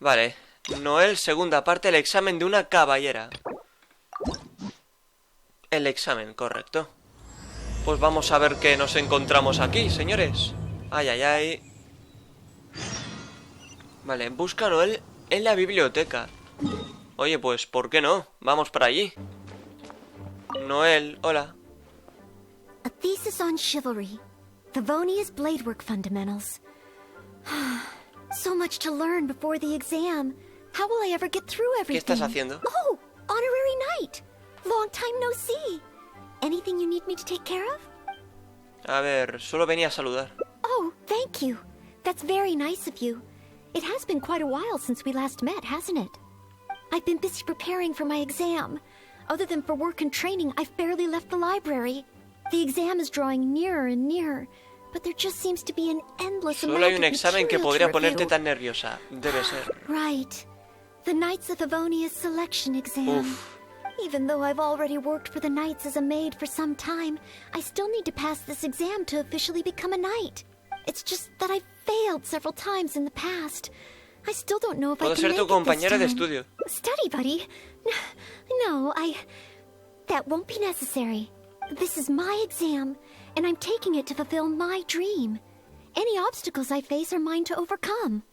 Vale. Noelle, segunda parte, el examen de una caballera. El examen, correcto. Pues vamos a ver qué nos encontramos aquí, señores. Ay, ay, ay. Vale, busca a Noelle en la biblioteca. Oye, pues, ¿por qué no? Vamos para allí. Noelle, hola. A thesis on chivalry. Favonia's bladework fundamentals. So much to learn before the exam. How will I ever get through everything? ¿Qué estás haciendo? Oh, honorary knight. Long time no see. Anything you need me to take care of? A ver, solo venía a saludar. Oh, thank you. That's very nice of you. It has been quite a while since we last met, hasn't it? I've been busy preparing for my exam. Other than for work and training, I've barely left the library. The exam is drawing nearer and nearer, but there just seems to be an endless amount of Solo hay un examen que podría material to ponerte review. tan nerviosa. Debe ser. Right. The Knights of Favonia's selection exam. Uf. Even though I've already worked for the Knights as a maid for some time, I still need to pass this exam to officially become a knight. It's just that I've failed several times in the past. I still don't know if I Puedo can ser make tu it this compañera de time. estudio. Study buddy? No, that won't be necessary. This is my exam, and I'm taking it to fulfill my dream. Any obstacles I face are mine to overcome.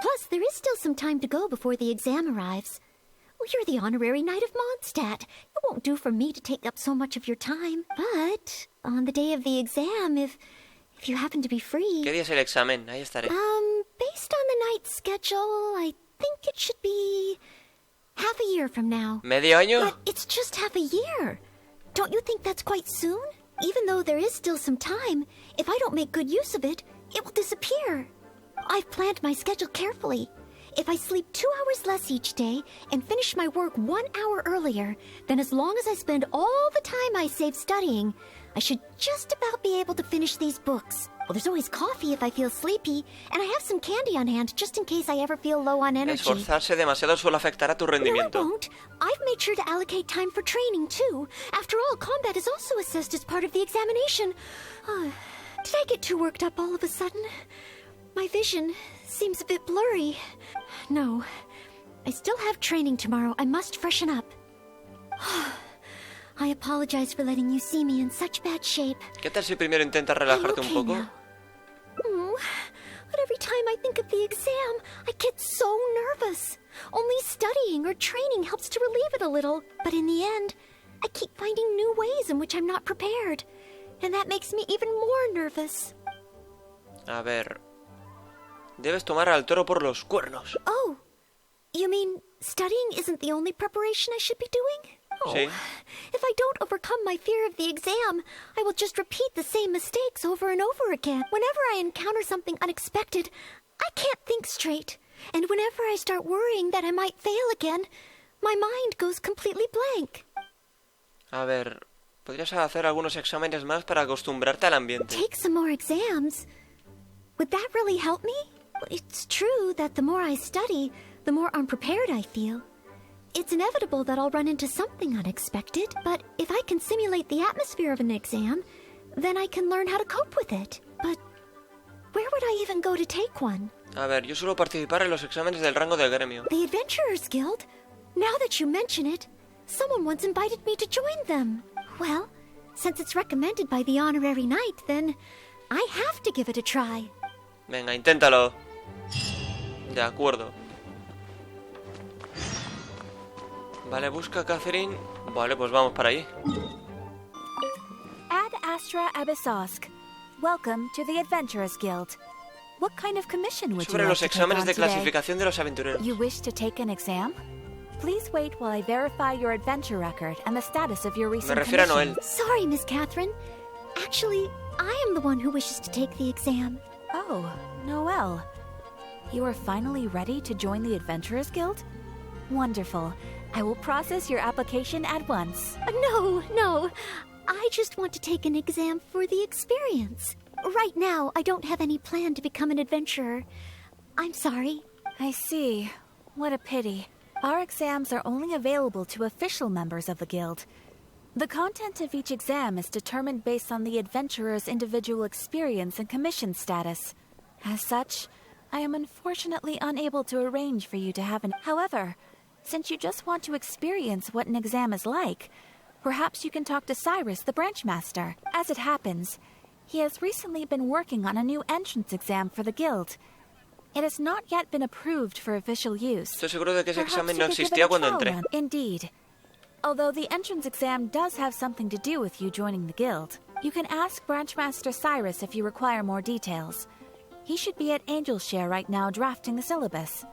Plus, there is still some time to go before the exam arrives. Well, you're the honorary knight of Mondstadt. It won't do for me to take up so much of your time. But, on the day of the exam, if you happen to be free... ¿Qué día es el examen? Ahí estaré. Based on the night's schedule, I think it should be half a year from now. ¿Medio año? But it's just half a year. Don't you think that's quite soon? Even though there is still some time, if I don't make good use of it, it will disappear. I've planned my schedule carefully. If I sleep 2 hours less each day and finish my work 1 hour earlier, then as long as I spend all the time I save studying, I should just about be able to finish these books. Well, there's always coffee if I feel sleepy, and I have some candy on hand just in case I ever feel low on energy. Esforzarse demasiado suele afectar a tu No, it rendimiento. won't. I've made sure to allocate time for training, too. After all, combat is also assessed as part of the examination. Did I get too worked up all of a sudden? My vision seems a bit blurry. No. I still have training tomorrow. I must freshen up. I apologize for letting you see me in such bad shape. ¿Qué tal si primero intentas relajarte un poco? But every time I think of the exam, I get so nervous. Only studying or training helps to relieve it a little. But in the end, I keep finding new ways in which I'm not prepared. And that makes me even more nervous. A ver... Debes tomar al toro por los cuernos. Oh, you mean studying isn't the only preparation I should be doing? Oh, Sí. if I don't overcome my fear of the exam, I will just repeat the same mistakes over and over again. Whenever I encounter something unexpected, I can't think straight. And whenever I start worrying that I might fail again, my mind goes completely blank. A ver... Podrías hacer algunos exámenes más para acostumbrarte al ambiente. Take some more exams? Would that really help me? It's true that the more I study, the more unprepared I feel. It's inevitable that I'll run into something unexpected, but if I can simulate the atmosphere of an exam, then I can learn how to cope with it. But where would I even go to take one? A ver, yo suelo participar en los exámenes del rango del gremio. The Adventurers Guild? Now that you mention it, someone once invited me to join them. Well, since it's recommended by the honorary knight, then I have to give it a try. Venga, inténtalo. De acuerdo. Vale, busca a Catherine. Vale, pues vamos para ahí. Ad Astra Abyssosk. Welcome to the Adventurers Guild. What kind of commission would you Sobre like los to take exámenes on de today? clasificación de los aventureros. You wish to take an exam? Please wait while I verify your adventure record and the status of your Me recent refiero a commissions. Noelle. Sorry, Miss Catherine. Actually, I am the one who wishes to take the exam. Oh, Noelle. You are finally ready to join the Adventurers Guild? Wonderful. I will process your application at once. No. I just want to take an exam for the experience. Right now, I don't have any plan to become an adventurer. I'm sorry. I see. What a pity. Our exams are only available to official members of the guild. The content of each exam is determined based on the adventurer's individual experience and commission status. As such, I am unfortunately unable to arrange for you to have an... However, since you just want to experience what an exam is like, perhaps you can talk to Cyrus, the branch master. As it happens, he has recently been working on a new entrance exam for the guild. It has not yet been approved for official use. Estoy seguro de que ese examen no existía cuando entré. Indeed. Although the entrance exam does have something to do with you joining the guild, you can ask Branchmaster Cyrus if you require more details. He should be at Angel's Share right now drafting the syllabus.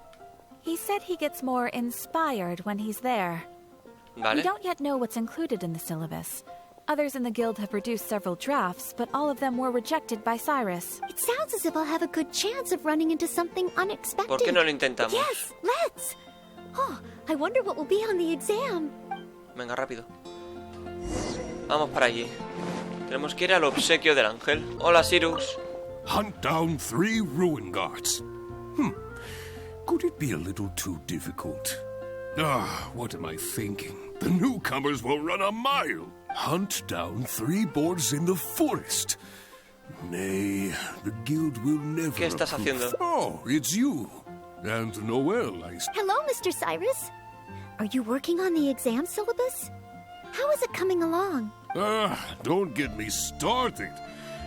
He said he gets more inspired when he's there. Vale. We don't yet know what's included in the syllabus. Others in the guild have produced several drafts, but all of them were rejected by Cyrus. It sounds as if I'll have a good chance of running into something unexpected. ¿Por qué no lo intentamos? Yes, let's! Oh, I wonder what will be on the exam. Venga, rápido. Vamos para allí. Tenemos que ir al obsequio del ángel. Hola, Cyrus. Hunt down 3 ruin guards. Could it be a little too difficult? What am I thinking? The newcomers will run a mile. Hunt down 3 boards in the forest. Nay, the guild will never... ¿Qué estás haciendo? Oh, it's you. And Noelle, Hello, Mr. Cyrus. Are you working on the exam syllabus? How is it coming along? Don't get me started.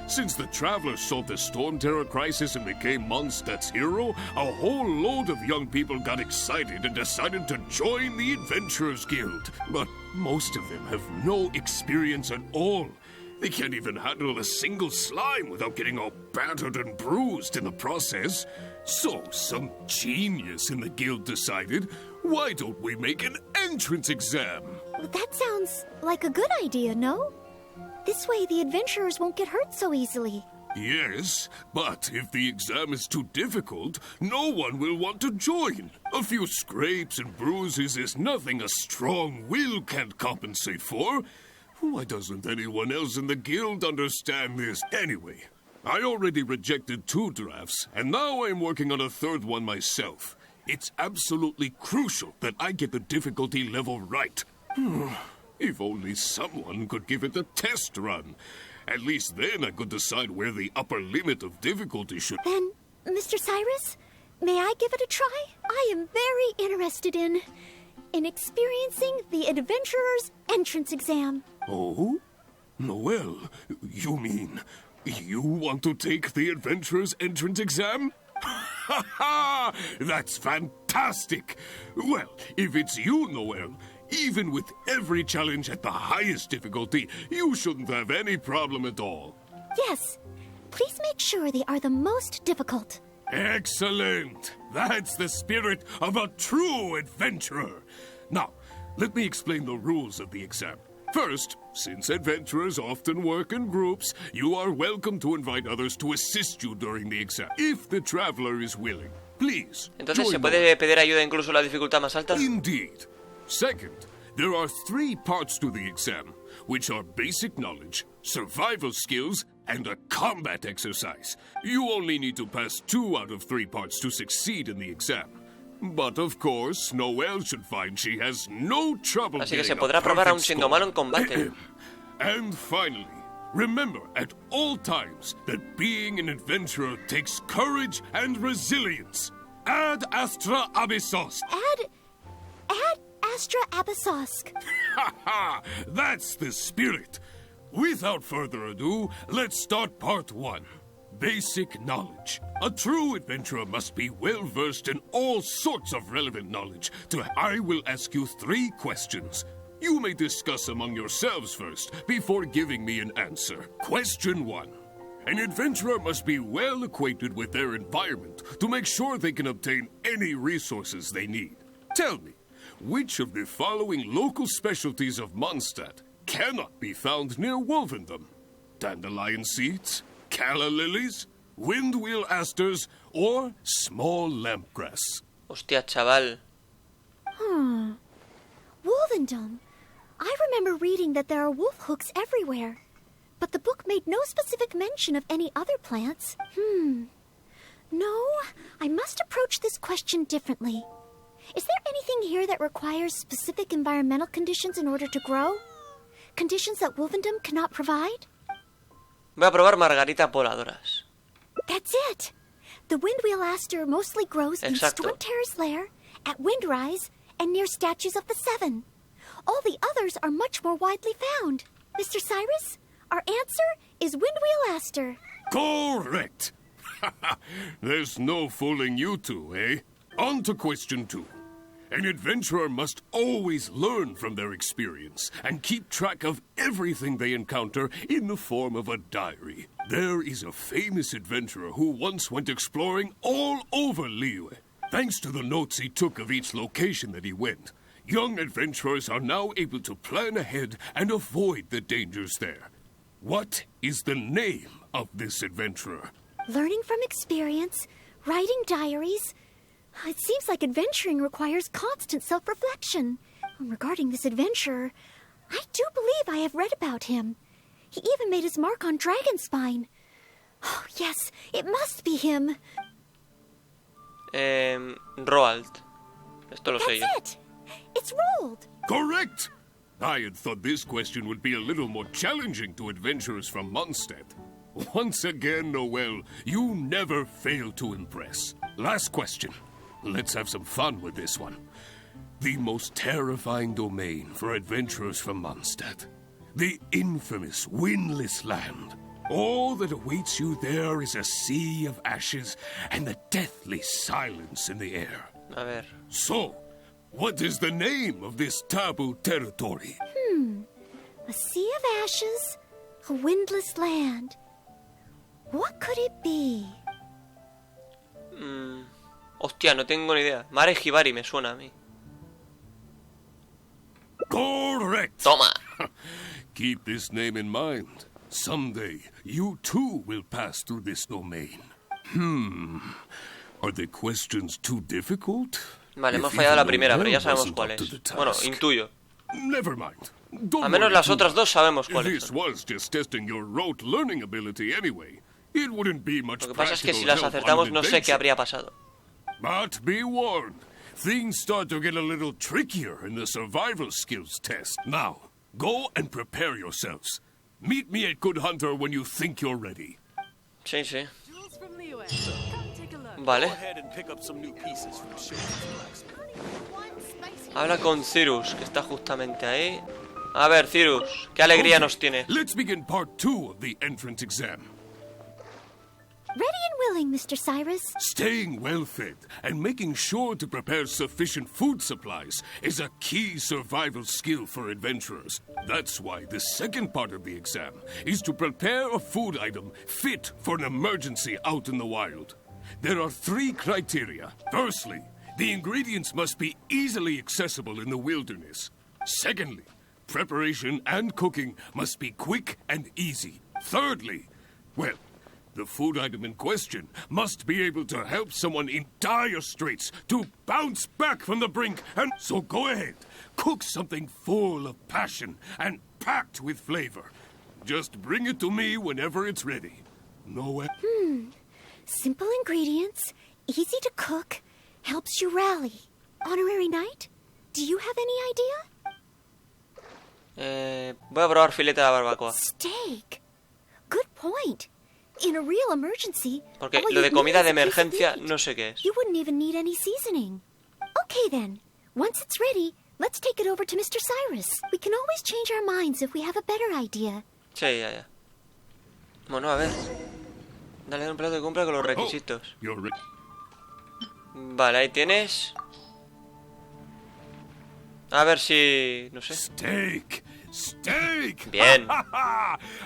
Since the Traveler solved the Storm Terror crisis and became Mondstadt's hero, a whole load of young people got excited and decided to join the Adventurers Guild. But most of them have no experience at all. They can't even handle a single slime without getting all battered and bruised in the process. So some genius in the guild decided, why don't we make an entrance exam? That sounds like a good idea, no? This way the adventurers won't get hurt so easily. Yes, but if the exam is too difficult, no one will want to join. A few scrapes and bruises is nothing a strong will can't compensate for. Why doesn't anyone else in the guild understand this? Anyway, I already rejected 2 drafts, and now I'm working on a 3rd one myself. It's absolutely crucial that I get the difficulty level right. If only someone could give it a test run. At least then I could decide where the upper limit of difficulty should... Then, Mr. Cyrus, may I give it a try? I am very interested in experiencing the Adventurer's entrance exam. Oh? Noelle, you mean you want to take the Adventurer's entrance exam? Ha ha! That's fantastic! Well, if it's you, Noelle, even with every challenge at the highest difficulty, you shouldn't have any problem at all. Yes. Please make sure they are the most difficult. Excellent! That's the spirit of a true adventurer. Now, let me explain the rules of the exam. First, since adventurers often work in groups, you are welcome to invite others to assist you during the exam, if the traveler is willing. Please. Entonces, ¿se puede pedir ayuda incluso en la dificultad más alta? Indeed. Second, there are 3 parts to the exam, which are basic knowledge, survival skills, and a combat exercise. You only need to pass 2 out of 3 parts to succeed in the exam. But of course, Noelle should find she has no trouble. Así que se podrá probar aún siendo malo en combate. And finally, remember at all times that being an adventurer takes courage and resilience. Ad astra abyssos. Ad astra abyssosk. Ha ha! That's the spirit. Without further ado, let's start part 1. Basic knowledge. A true adventurer must be well versed in all sorts of relevant knowledge. I will ask you 3 questions. You may discuss among yourselves first, before giving me an answer. Question 1. An adventurer must be well acquainted with their environment to make sure they can obtain any resources they need. Tell me, which of the following local specialties of Mondstadt cannot be found near Wolvendom? Dandelion seeds, calla lilies, windwheel asters, or small lampgrass? Hostia, chaval. Wolvendom. I remember reading that there are wolf hooks everywhere. But the book made no specific mention of any other plants. No, I must approach this question differently. Is there anything here that requires specific environmental conditions in order to grow? Conditions that Wolvendom cannot provide? Voy a probar margaritas voladoras. That's it. The windwheel aster mostly grows in Exacto. Storm Terror's lair, at Windrise, and near statues of the Seven. All the others are much more widely found. Mr. Cyrus, our answer is windwheel aster. Correct. There's no fooling you two, eh? On to question 2. An adventurer must always learn from their experience and keep track of everything they encounter in the form of a diary. There is a famous adventurer who once went exploring all over Liyue. Thanks to the notes he took of each location that he went, young adventurers are now able to plan ahead and avoid the dangers there. What is the name of this adventurer? Learning from experience, writing diaries. It seems like adventuring requires constant self-reflection. Regarding this adventurer, I do believe I have read about him. He even made his mark on Dragonspine. Oh, yes, it must be him. Roald. Esto lo sé yo. That's it. It's Roald. Correct! I had thought this question would be a little more challenging to adventurers from Mondstadt. Once again, Noelle, you never fail to impress. Last question. Let's have some fun with this one. The most terrifying domain for adventurers from Mondstadt. The infamous Windless Land. All that awaits you there is a sea of ashes and the deathly silence in the air. A ver. So, what is the name of this taboo territory? A sea of ashes, a windless land. What could it be? Hostia, no tengo ni idea. Mare Hibari me suena a mí. Correct! Toma. Keep this name in mind. Someday, you too will pass through this domain. Are the questions too difficult? Vale, hemos If fallado la even primera, pero ya Noelle sabemos wasn't cuál up to es. the Bueno, task. intuyo. Never mind. Don't Al menos worry las too otras dos much. sabemos cuáles This son. was just testing your rote learning ability anyway. It wouldn't be much Lo que pasa es que si practical las help acertamos on no an sé qué adventure. habría pasado. But be warned, things start to get a little trickier in the survival skills test. Now, go and prepare yourselves. Meet me at Good Hunter when you think you're ready. Sí, sí. Jules from Liyue. Come take a look. Vale. Go ahead and pick up some new pieces from Show's blacksmith. Habla con Cyrus, que está justamente ahí. A ver, Cyrus, qué alegría nos tiene. Let's begin part 2 of the entrance exam. Ready and willing, Mr. Cyrus. Staying well-fed and making sure to prepare sufficient food supplies is a key survival skill for adventurers. That's why the second part of the exam is to prepare a food item fit for an emergency out in the wild. There are 3 criteria. Firstly, the ingredients must be easily accessible in the wilderness. Secondly, preparation and cooking must be quick and easy. Thirdly, well, the food item in question must be able to help someone in dire straits to bounce back from the brink. And so go ahead, cook something full of passion and packed with flavor. Just bring it to me whenever it's ready. Noelle? Simple ingredients, easy to cook, helps you rally. Honorary Knight, do you have any idea? Voy a probar filete de la barbacoa. Steak. Good point. In a real emergency, Porque all lo de you'd comida need de is a piece of emergencia meat. no sé qué es. You wouldn't even need any seasoning. Okay then. Once it's ready, let's take it over to Mr. Cyrus. We can always change our minds if we have a better idea. Sí, ya, ya. Bueno, a ver. Dale un plato de compra con los requisitos. You're ready. Vale, ahí tienes. A ver si... no sé. Steak! Steak! Bien.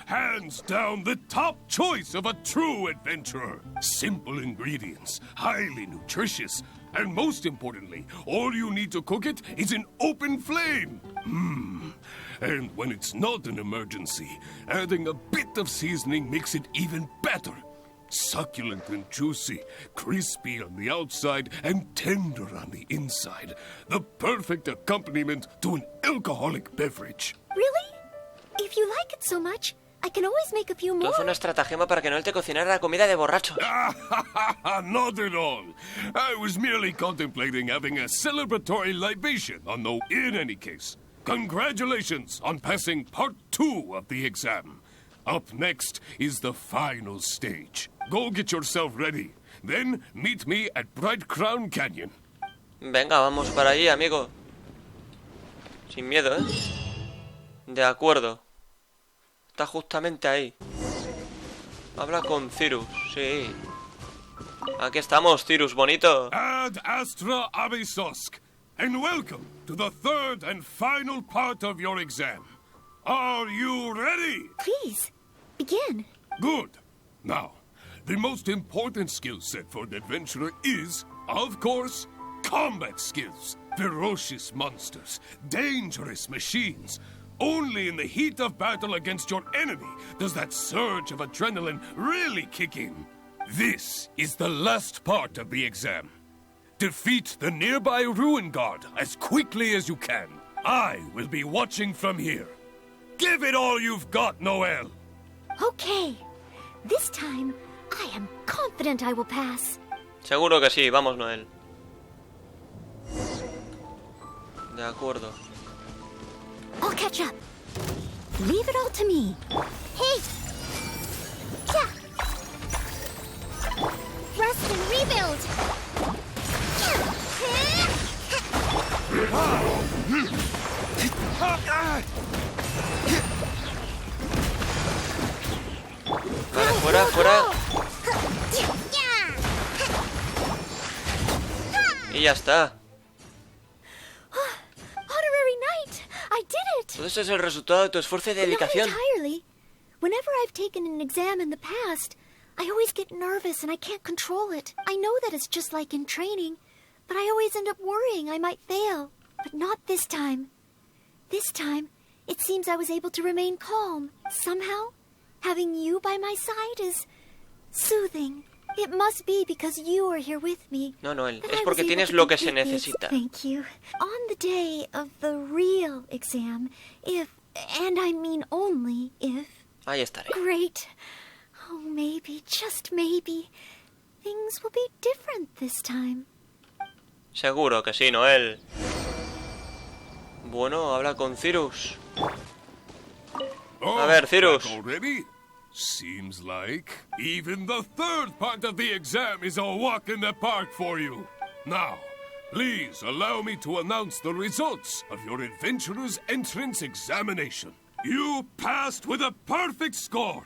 Hands down the top choice of a true adventurer. Simple ingredients, highly nutritious, and most importantly, all you need to cook it is an open flame. And when it's not an emergency, adding a bit of seasoning makes it even better. Succulent and juicy, crispy on the outside and tender on the inside. The perfect accompaniment to an alcoholic beverage. Really? If you like it so much, I can always make a few more. Todo fue una estratagema para que Noel te cocinara la comida de borrachos. Not at all. I was merely contemplating having a celebratory libation on the... In any case, congratulations on passing part 2 of the exam. Up next is the final stage. Go get yourself ready. Then meet me at Bright Crown Canyon. Venga, vamos para allí, amigo. Sin miedo, ¿eh? De acuerdo. Está justamente ahí. Habla con Cyrus, sí. Aquí estamos, Cyrus, bonito. Ad Astra Abysosk, and welcome to the third and final part of your exam. Are you ready? Please, begin. Good. Now, the most important skill set for an adventurer is, of course, combat skills. Ferocious monsters, dangerous machines. Only in the heat of battle against your enemy does that surge of adrenaline really kick in. This is the last part of the exam. Defeat the nearby ruin guard as quickly as you can. I will be watching from here. Give it all you've got, Noelle. Okay. This time, I am confident I will pass. Seguro que sí, vamos, Noelle. De acuerdo. I'll catch up. Leave it all to me. Hey! Yeah! Rest and rebuild! Vale, fuera, fuera. Y ya está. Honorary Knight! I did it! Todo eso es el resultado de tu esfuerzo y But not dedicación. entirely. Whenever I've taken an exam in the past, I always get nervous and I can't control it. I know that it's just like in training, but I always end up worrying I might fail. But not this time. This time, it seems I was able to remain calm. Somehow, having you by my side is soothing. It must be because you are here with me. No, Noelle, that es I porque was able tienes to lo que se complete this. necesita. Thank you. On the day of the real exam, if, and I mean only if, Ahí estaré. great. Oh, maybe, just maybe, things will be different this time. Seguro que sí, Noelle. Bueno, habla con Cyrus. Oh, A ver, Cyrus. back already? Seems like even the third part of the exam is a walk in the park for you. Now, please allow me to announce the results of your adventurer's entrance examination. You passed with a perfect score.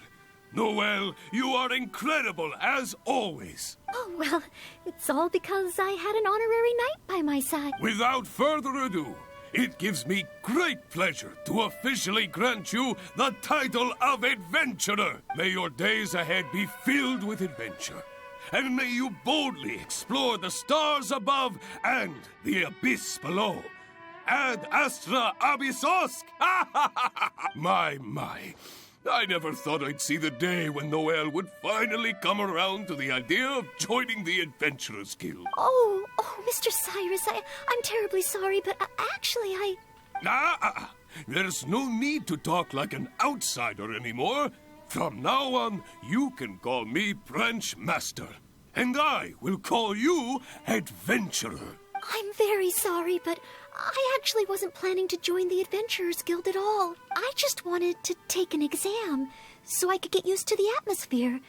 Noelle, you are incredible as always. Oh, well, it's all because I had an honorary knight by my side. Without further ado, it gives me great pleasure to officially grant you the title of Adventurer. May your days ahead be filled with adventure, and may you boldly explore the stars above and the abyss below. Ad Astra Abysosk! My. I never thought I'd see the day when Noelle would finally come around to the idea of joining the Adventurers Guild. Oh, Mr. Cyrus, I'm terribly sorry, but actually There's no need to talk like an outsider anymore. From now on, you can call me Branch Master, and I will call you Adventurer. I'm very sorry, but I actually wasn't planning to join the Adventurers Guild at all. I just wanted to take an exam so I could get used to the atmosphere.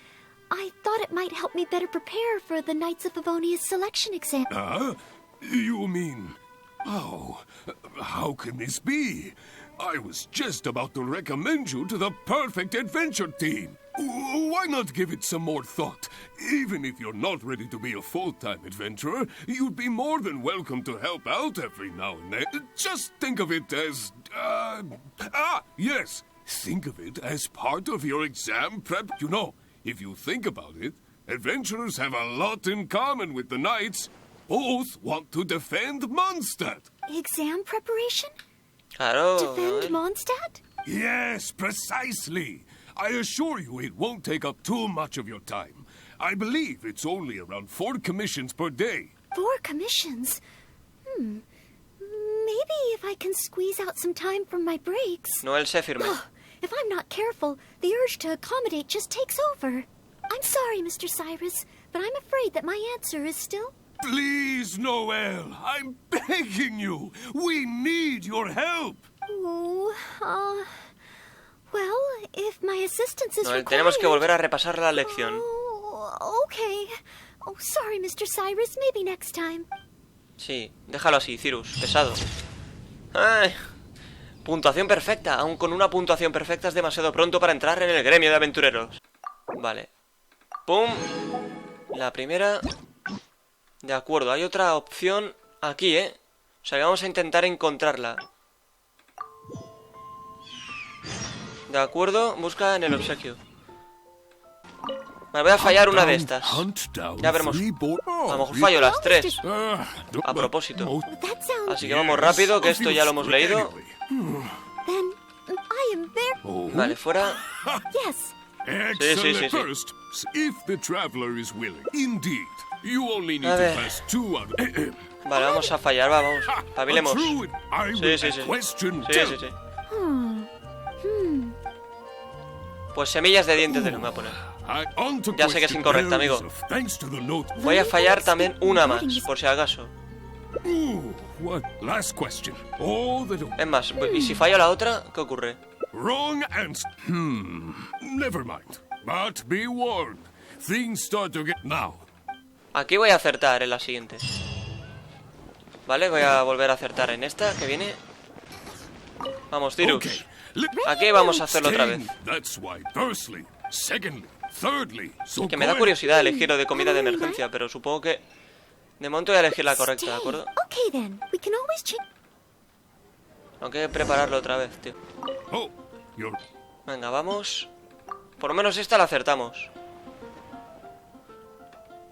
I thought it might help me better prepare for the Knights of Favonia's selection exam. You mean... Oh, how can this be? I was just about to recommend you to the perfect adventure team. Why not give it some more thought? Even if you're not ready to be a full-time adventurer, you'd be more than welcome to help out every now and then. Just think of it as... yes. Think of it as part of your exam prep. You know, if you think about it, adventurers have a lot in common with the knights. Both want to defend Mondstadt. Exam preparation? Claro. Defend Noelle. Mondstadt? Yes, precisely. I assure you it won't take up too much of your time. I believe it's only around 4 commissions per day. 4 commissions? Maybe if I can squeeze out some time from my breaks. Noelle, sé firme. If I'm not careful, the urge to accommodate just takes over. I'm sorry, Mr. Cyrus, but I'm afraid that my answer is still... Please, Noelle, I'm begging you. We need your help. Well, if my assistance is Noelle, required... tenemos que volver a repasar la lección. Oh, okay. Oh, sorry, Mr. Cyrus. Maybe next time. Sí, déjalo así, Cyrus, pesado. Ay. Puntuación perfecta. Aún con una puntuación perfecta es demasiado pronto para entrar en el gremio de aventureros. Vale. Pum. La primera. De acuerdo, hay otra opción aquí, ¿eh? O sea que vamos a intentar encontrarla. De acuerdo, busca en el obsequio. Me voy a fallar una de estas. Ya veremos. A lo mejor fallo las 3. A propósito. Así que vamos rápido, que esto ya lo hemos leído. Then I am very... Vale, fuera. Yes. Excellent. sí. First, if the traveler is willing. Indeed. You only need A to ver. pass 2 out. Vale, vamos a fallar, vamos. Pabilemos. Sí. Question. Sí. Pues semillas de dientes de luz me voy a poner. Ya sé que es incorrecta, amigo. Voy a fallar también una más, por si acaso. Last question. All the Es más, ¿y si fallo la otra? ¿Qué ocurre? wrong answer. Never mind. But be warned. Things start to get now. Aquí voy a acertar en la siguiente. Vale, voy a volver a acertar en esta que viene. Vamos, Cyrus. Okay. Aquí vamos a hacerlo otra vez. That's why. Firstly, secondly, thirdly. So Que me da go curiosidad elegir lo de comida de emergencia, pero supongo que... De momento voy a elegir la correcta, ¿de acuerdo? Okay, then. We can always change... Tengo que prepararlo otra vez, tío. ahead. Oh, you're Venga, vamos. Por lo menos esta la acertamos.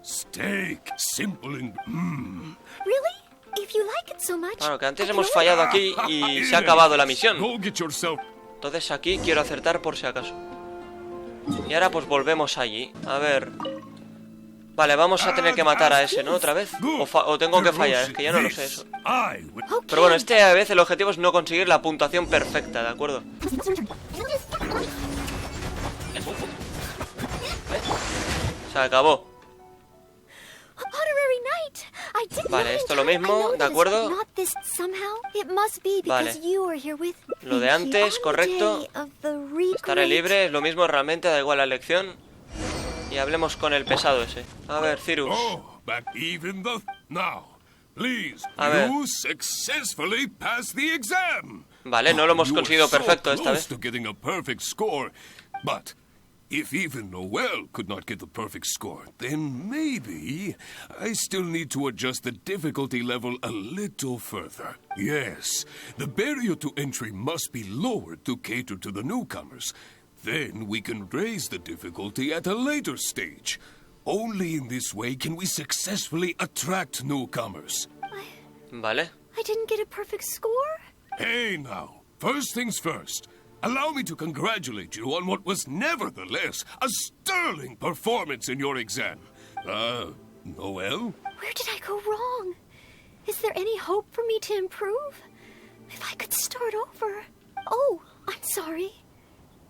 steak, simple and Really? If you like it so much... Claro, que antes I can hemos always- fallado aquí y se ha acabado la misión. Go get yourself. Entonces aquí quiero acertar por si acaso. Y ahora pues volvemos allí. A ver. Vale, vamos a tener que matar a ese, ¿no? ¿Otra vez? O tengo que fallar, es que ya no lo sé eso. I will. Okay. Pero bueno, esta vez el objetivo es no conseguir la puntuación perfecta, ¿de acuerdo? Se acabó. Honorary knight. I did Vale, not esto lo in time. mismo, I know ¿de that it's acuerdo? not this somehow. It must be because Vale. you are here with Lo de me antes, on the correcto. day of the re- Estaré libre, es lo mismo realmente, da igual la elección. Y hablemos con el pesado ese. A ver, Cyrus. Oh, back even the now. Please, A ver. you successfully passed the exam. Vale, no lo hemos You were conseguido so perfecto esta close vez. to getting a perfect score, but if even Noelle could not get the perfect score, then maybe I still need to adjust the difficulty level a little further. Yes, the barrier to entry must be lowered to cater to the newcomers. Then we can raise the difficulty at a later stage. Only in this way can we successfully attract newcomers. Vale. I didn't get a perfect score? Hey now, first things first. Allow me to congratulate you on what was nevertheless a sterling performance in your exam. Noelle? Where did I go wrong? Is there any hope for me to improve? If I could start over. Oh, I'm sorry.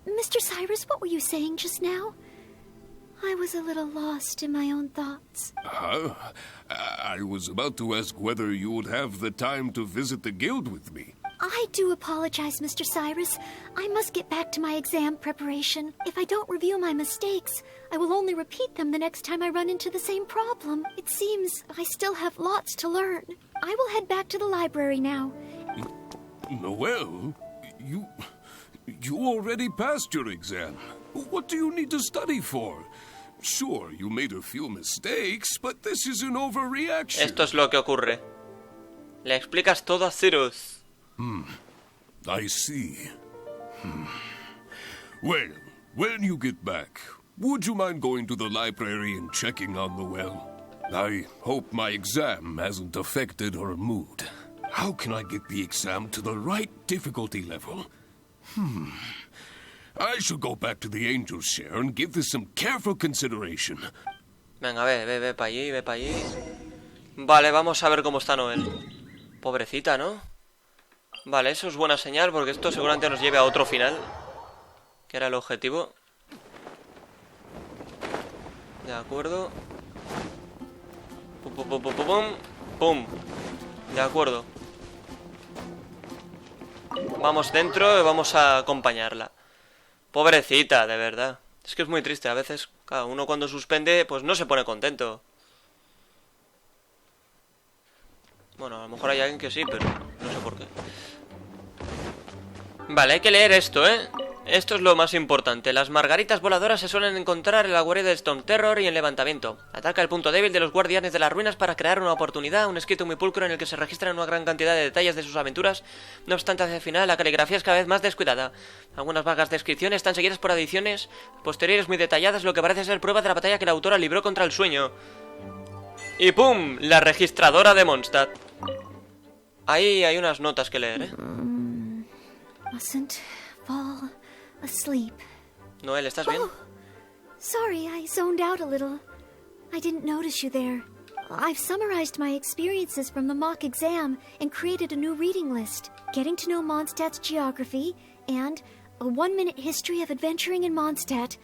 Mr. Cyrus, what were you saying just now? I was a little lost in my own thoughts. I was about to ask whether you would have the time to visit the guild with me. I do apologize, Mr. Cyrus. I must get back to my exam preparation. If I don't review my mistakes, I will only repeat them the next time I run into the same problem. It seems I still have lots to learn. I will head back to the library now. Noelle, you already passed your exam. What do you need to study for? Sure, you made a few mistakes, but this is an overreaction. Esto es lo que ocurre. Le explicas todo a Cyrus. I see. Well, when you get back, would you mind going to the library and checking on Noelle? I hope my exam hasn't affected her mood. How can I get the exam to the right difficulty level? I should go back to the Angel's Share and give this some careful consideration. Venga, ve para allí, ve para allí. Vale, vamos a ver cómo está Noelle. Pobrecita, ¿no? Vale, eso es buena señal porque esto seguramente nos lleve a otro final, que era el objetivo. De acuerdo. Pum, pum, pum, pum, pum, pum. Pum. De acuerdo. Vamos dentro y vamos a acompañarla. Pobrecita, de verdad. Es que es muy triste. A veces, claro, uno cuando suspende, pues no se pone contento. Bueno, a lo mejor hay alguien que sí, pero no sé por qué. Vale, hay que leer esto, ¿eh? Esto es lo más importante. Las margaritas voladoras se suelen encontrar en la guarida de Stone Terror y en levantamiento. Ataca el punto débil de los guardianes de las ruinas para crear una oportunidad, un escrito muy pulcro en el que se registran una gran cantidad de detalles de sus aventuras. No obstante, hacia el final la caligrafía es cada vez más descuidada. Algunas vagas descripciones están seguidas por adiciones posteriores muy detalladas, lo que parece ser prueba de la batalla que la autora libró contra el sueño. Y ¡pum! La registradora de Mondstadt. Ahí hay unas notas que leer, ¿eh? Mustn't fall asleep. Noelle, ¿estás bien? Oh, sorry, I zoned out a little. I didn't notice you there. I've summarized my experiences from the mock exam and created a new reading list. Getting to know Mondstadt's geography and a 1-minute history of adventuring in Mondstadt.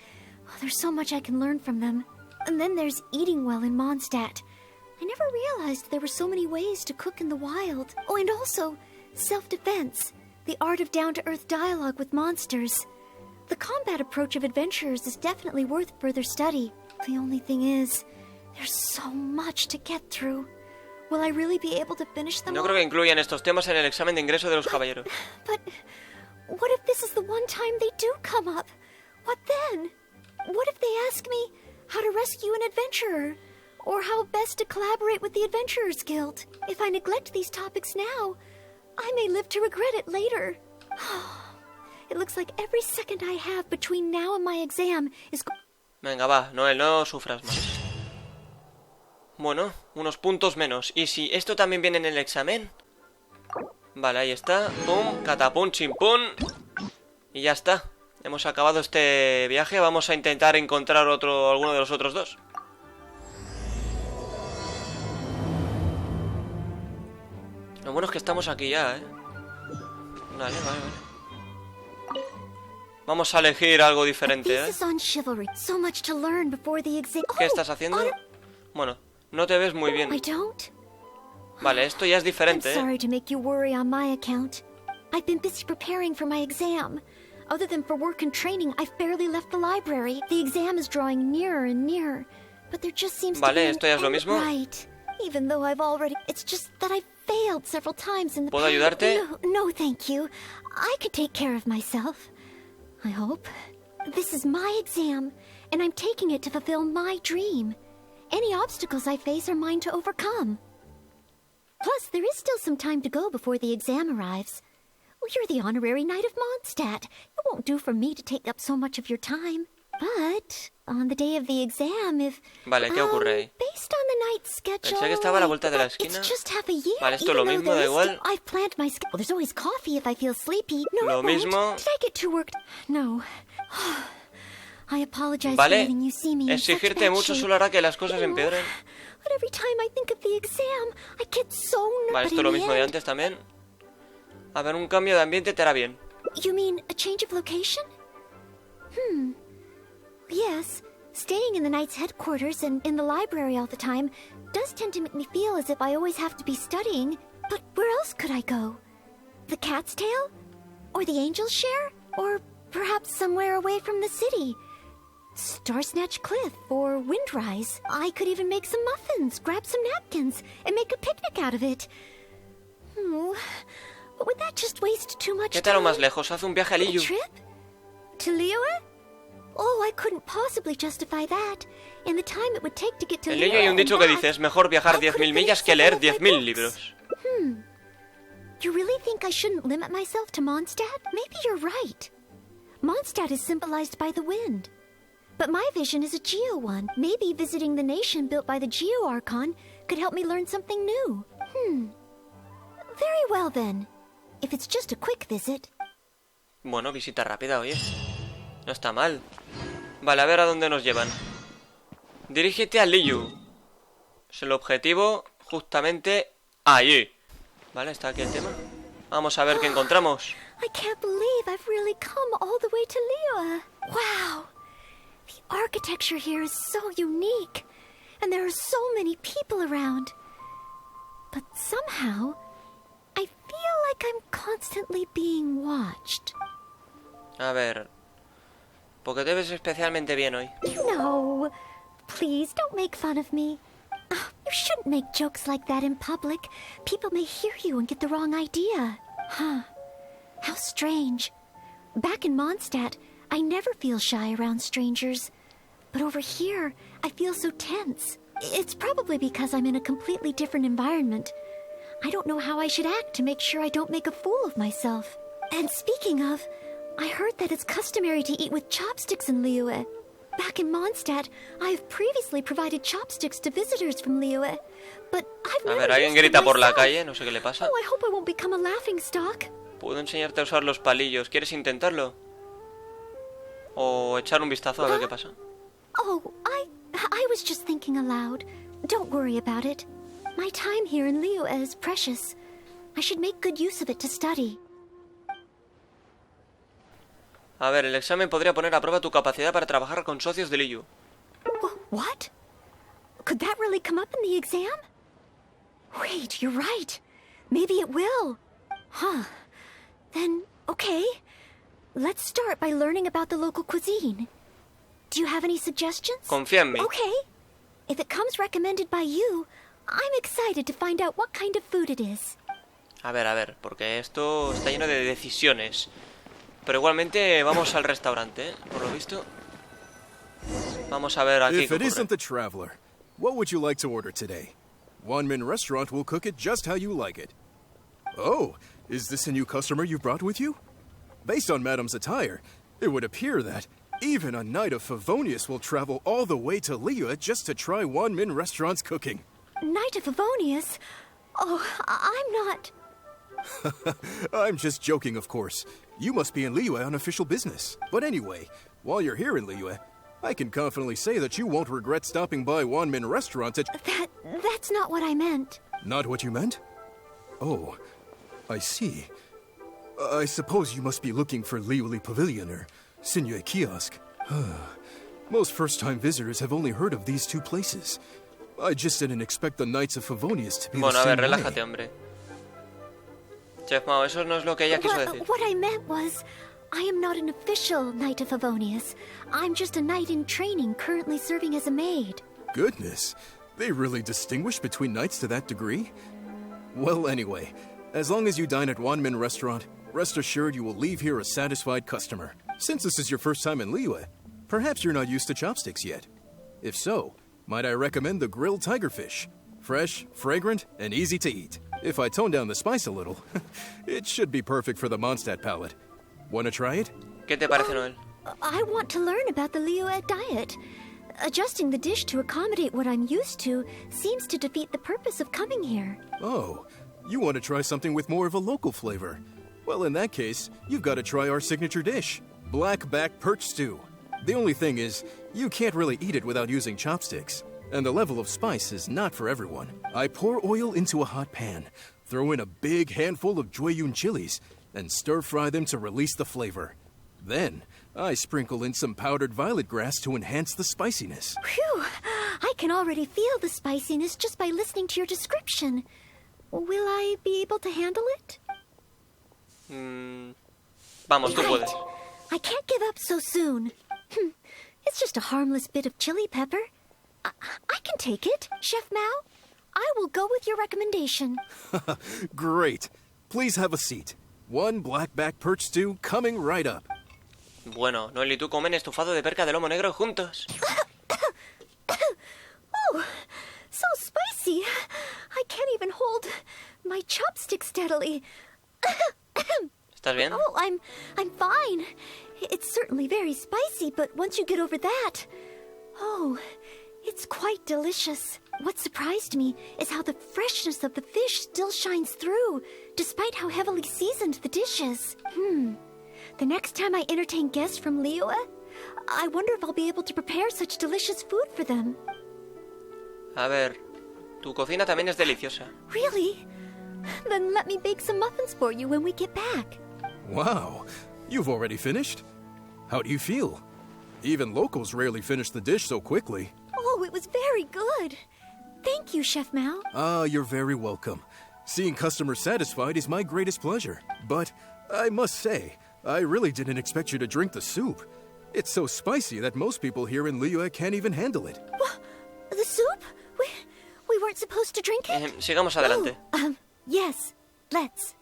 Oh, there's so much I can learn from them. And then there's eating well in Mondstadt. I never realized there were so many ways to cook in the wild. Oh, and also self-defense. The art of down-to-earth dialogue with monsters. The combat approach of adventurers is definitely worth further study. The only thing is, there's so much to get through. Will I really be able to finish them all? No creo que incluyan estos temas en el examen de ingreso de los caballeros. But what if this is the one time they do come up? What then? What if they ask me how to rescue an adventurer? Or how best to collaborate with the Adventurers Guild? If I neglect these topics now, I may live to regret it later. It looks like every second I have between now and my exam is... Venga, va, Noelle, no sufras más. Bueno, unos puntos menos. ¿Y si esto también viene en el examen? Vale, ahí está. Pum, catapum, chimpum. Y ya está. Hemos acabado este viaje. Vamos a intentar encontrar alguno de los otros dos. Lo bueno es que estamos aquí ya, ¿eh? Vale. Vamos a elegir algo diferente, ¿eh? ¿Qué estás haciendo? Bueno, no te ves muy bien. Vale, esto ya es diferente, ¿eh? Vale, esto ya es lo mismo. ¿Puedo ayudarte? No, thank you. I can take care of myself. I hope. This is my exam, and I'm taking it to fulfill my dream. Any obstacles I face are mine to overcome. Plus, there is still some time to go before the exam arrives. Well, you're the honorary knight of Mondstadt. It won't do for me to take up so much of your time. But on the day of the exam, if vale, ¿qué ocurre ahí? Based on the night schedule, pensé que estaba a la vuelta de la esquina. It's just half a year. Vale, esto es lo mismo, da igual. I've planned my schedule. Well, there's always coffee if I feel sleepy. No, lo mismo. Did I get too worked? No. I apologize vale, for letting you see me exigirte mucho solo hará que las cosas empeoren. But every time I think of the exam, I get so nervous. Vale, esto es lo mismo de antes también. A ver, un cambio de ambiente te hará bien. You mean a change of location? Yes, staying in the Knight's headquarters and in the library all the time does tend to make me feel as if I always have to be studying. But where else could I go? The Cat's Tail? Or the Angel's Share? Or perhaps somewhere away from the city? Starsnatch Cliff or Windrise? I could even make some muffins, grab some napkins, and make a picnic out of it. But would that just waste too much time? ¿Qué tal o más lejos? Haz un viaje a Liyue. A trip? To Liyue? Oh, I couldn't possibly justify that. In the time it would take to get to En Liyue. Liyue hay un dicho que dice, es mejor viajar 10.000 millas que leer 10.000 libros. You really think I shouldn't limit myself to Mondstadt? Maybe you're right. Mondstadt is symbolized by the wind. But my vision is a Geo one. Maybe visiting the nation built by the Geo Archon could help me learn something new. Very well then. If it's just a quick visit. Bueno, visita rápida, oye. No está mal. Vale, a ver a dónde nos llevan. Dirígete a Liyue. Es el objetivo justamente ahí. Vale, está aquí el tema. Vamos a ver qué encontramos. I can't believe I've really come all the way to Liyue. Wow. The architecture here is so unique. And there are so many people around. But somehow, I feel like I'm constantly being watched. A ver. Porque te ves especialmente bien hoy. No. Please, don't make fun of me. You shouldn't make jokes like that in public. People may hear you and get the wrong idea. Huh. How strange. Back in Mondstadt, I never feel shy around strangers. But over here, I feel so tense. It's probably because I'm in a completely different environment. I don't know how I should act to make sure I don't make a fool of myself. And speaking of, I heard that it's customary to eat with chopsticks in Liyue. Back in Mondstadt, I have previously provided chopsticks to visitors from Liyue, but I've never A ver, alguien used them grita por la myself. calle, no sé qué le pasa. Oh, I hope I won't become a laughingstock. Puedo enseñarte a usar los palillos. ¿Quieres intentarlo? O echar un vistazo a ver qué pasa. Oh, I was just thinking aloud. Don't worry about it. My time here in Liyue is precious. I should make good use of it to study. A ver, el examen podría poner a prueba tu capacidad para trabajar con socios de Liyue. What? Could that really come up in the exam? Wait, you're right. Maybe it will. Huh. Then, okay. Let's start by learning about the local cuisine. Do you have any suggestions? Confía en mí. Okay. If it comes recommended by you, I'm excited to find out what kind of food it is. A ver, porque esto está lleno de decisiones. Pero igualmente vamos al restaurante, ¿eh? Por lo visto. Vamos a ver aquí If qué it isn't ocurre. the traveler, what would you like to order today? One Min Restaurant will cook it just how you like it. Oh, is this a new customer you brought with you? Based on Madam's attire, it would appear that even a knight of Favonius will travel all the way to Liyue just to try One Min Restaurant's cooking. Knight of Favonius? Oh, I'm not... I'm just joking, of course. You must be in Liyue on official business. But anyway, while you're here in Liyue, I can confidently say that you won't regret stopping by One Min Restaurant at... That's not what I meant. Not what you meant? Oh, I see. I suppose you must be looking for Liyue Pavilion or Sinyue Kiosk. Most first-time visitors have only heard of these two places. I just didn't expect the Knights of Favonius to be Bueno, the a same ver, way. relájate, hombre. Chef Mao, eso no es lo que ella quiso decir. What I meant was, I am not an official Knight of Favonius. I'm just a knight in training currently serving as a maid. Goodness, they really distinguish between knights to that degree? Well, anyway, as long as you dine at One Min Restaurant, rest assured you will leave here a satisfied customer. Since this is your first time in Liyue, perhaps you're not used to chopsticks yet. If so, might I recommend the grilled tigerfish? Fresh, fragrant, and easy to eat. If I tone down the spice a little, it should be perfect for the Mondstadt palate. Wanna try it? ¿Qué te parece, Noelle? I want to learn about the Liyue diet. Adjusting the dish to accommodate what I'm used to seems to defeat the purpose of coming here. Oh, you want to try something with more of a local flavor? Well, in that case, you've got to try our signature dish, black back perch stew. The only thing is, you can't really eat it without using chopsticks. And the level of spice is not for everyone. I pour oil into a hot pan, throw in a big handful of Jueyun chilies, and stir-fry them to release the flavor. Then, I sprinkle in some powdered violet grass to enhance the spiciness. Phew! I can already feel the spiciness just by listening to your description. Will I be able to handle it? Vamos, tú Right. puedes. I can't give up so soon. It's just a harmless bit of chili pepper. I can take it, Chef Mao. I will go with your recommendation. Great. Please have a seat. One black back perch stew coming right up. Bueno, Noelle y tú comen estofado de perca de lomo negro juntos. Oh, so spicy. I can't even hold my chopstick steadily. ¿Estás bien? Oh, I'm fine. It's certainly very spicy, but once you get over that... Oh, it's quite delicious. What surprised me is how the freshness of the fish still shines through, despite how heavily seasoned the dish is. The next time I entertain guests from Liyue, I wonder if I'll be able to prepare such delicious food for them. A ver, tu cocina también es deliciosa. Really? Then let me bake some muffins for you when we get back. Wow, you've already finished? How do you feel? Even locals rarely finish the dish so quickly. Oh, it was very good. Thank you, Chef Mao. Ah, you're very welcome. Seeing customers satisfied is my greatest pleasure. But I must say, I really didn't expect you to drink the soup. It's so spicy that most people here in Liyue can't even handle it. The soup? We weren't not supposed to drink it? Sigamos adelante. Oh, yes. Let's.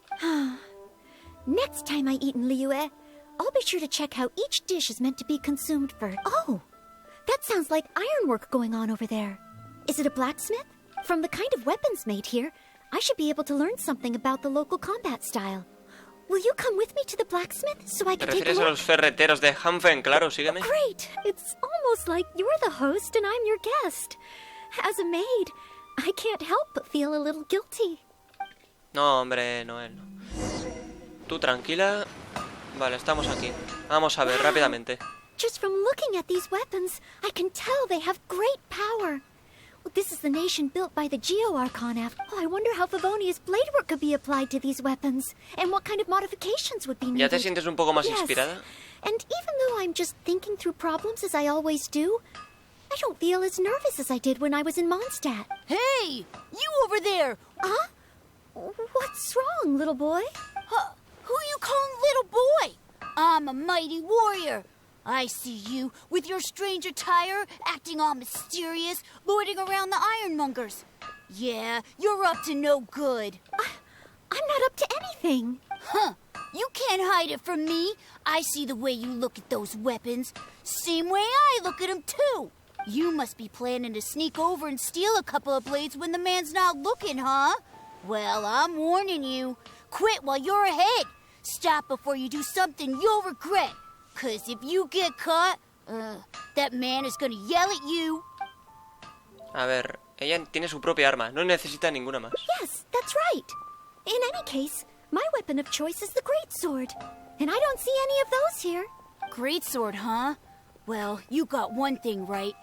Next time I eat in Liyue, I'll be sure to check how each dish is meant to be consumed first. Oh, that sounds like ironwork going on over there. Is it a blacksmith? From the kind of weapons made here, I should be able to learn something about the local combat style. Will you come with me to the blacksmith so I ¿Te can take a refieres a look? los ferreteros de Hanfen? Claro, sígueme. Great! It's almost like you're the host and I'm your guest. As a maid, I can't help but feel a little guilty. No, hombre, Noelle, no. Tú tranquila. Vale, estamos aquí. Vamos a ver, rápidamente. Just from looking at these weapons, I can tell they have great power. This is the nation built by the Geo-Archon. Oh, I wonder how Favonia's blade work could be applied to these weapons, and what kind of modifications would be needed. ¿Ya te sientes un poco más Yes. inspirada? And even though I'm just thinking through problems as I always do, I don't feel as nervous as I did when I was in Mondstadt. Hey! You over there! Huh? What's wrong, little boy? Who you calling little boy? I'm a mighty warrior. I see you with your strange attire, acting all mysterious, lording around the ironmongers. Yeah, you're up to no good. I'm not up to anything. Huh. You can't hide it from me. I see the way you look at those weapons. Same way I look at them, too. You must be planning to sneak over and steal a couple of blades when the man's not looking, huh? Well, I'm warning you. Quit while you're ahead. Stop before you do something you'll regret. 'Cause if you get caught, that man is gonna yell at you. A ver, ella tiene su propia arma. No necesita ninguna más. Yes, that's right. In any case, my weapon of choice is the greatsword. And I don't see any of those here. Greatsword, huh? Well, you got one thing right.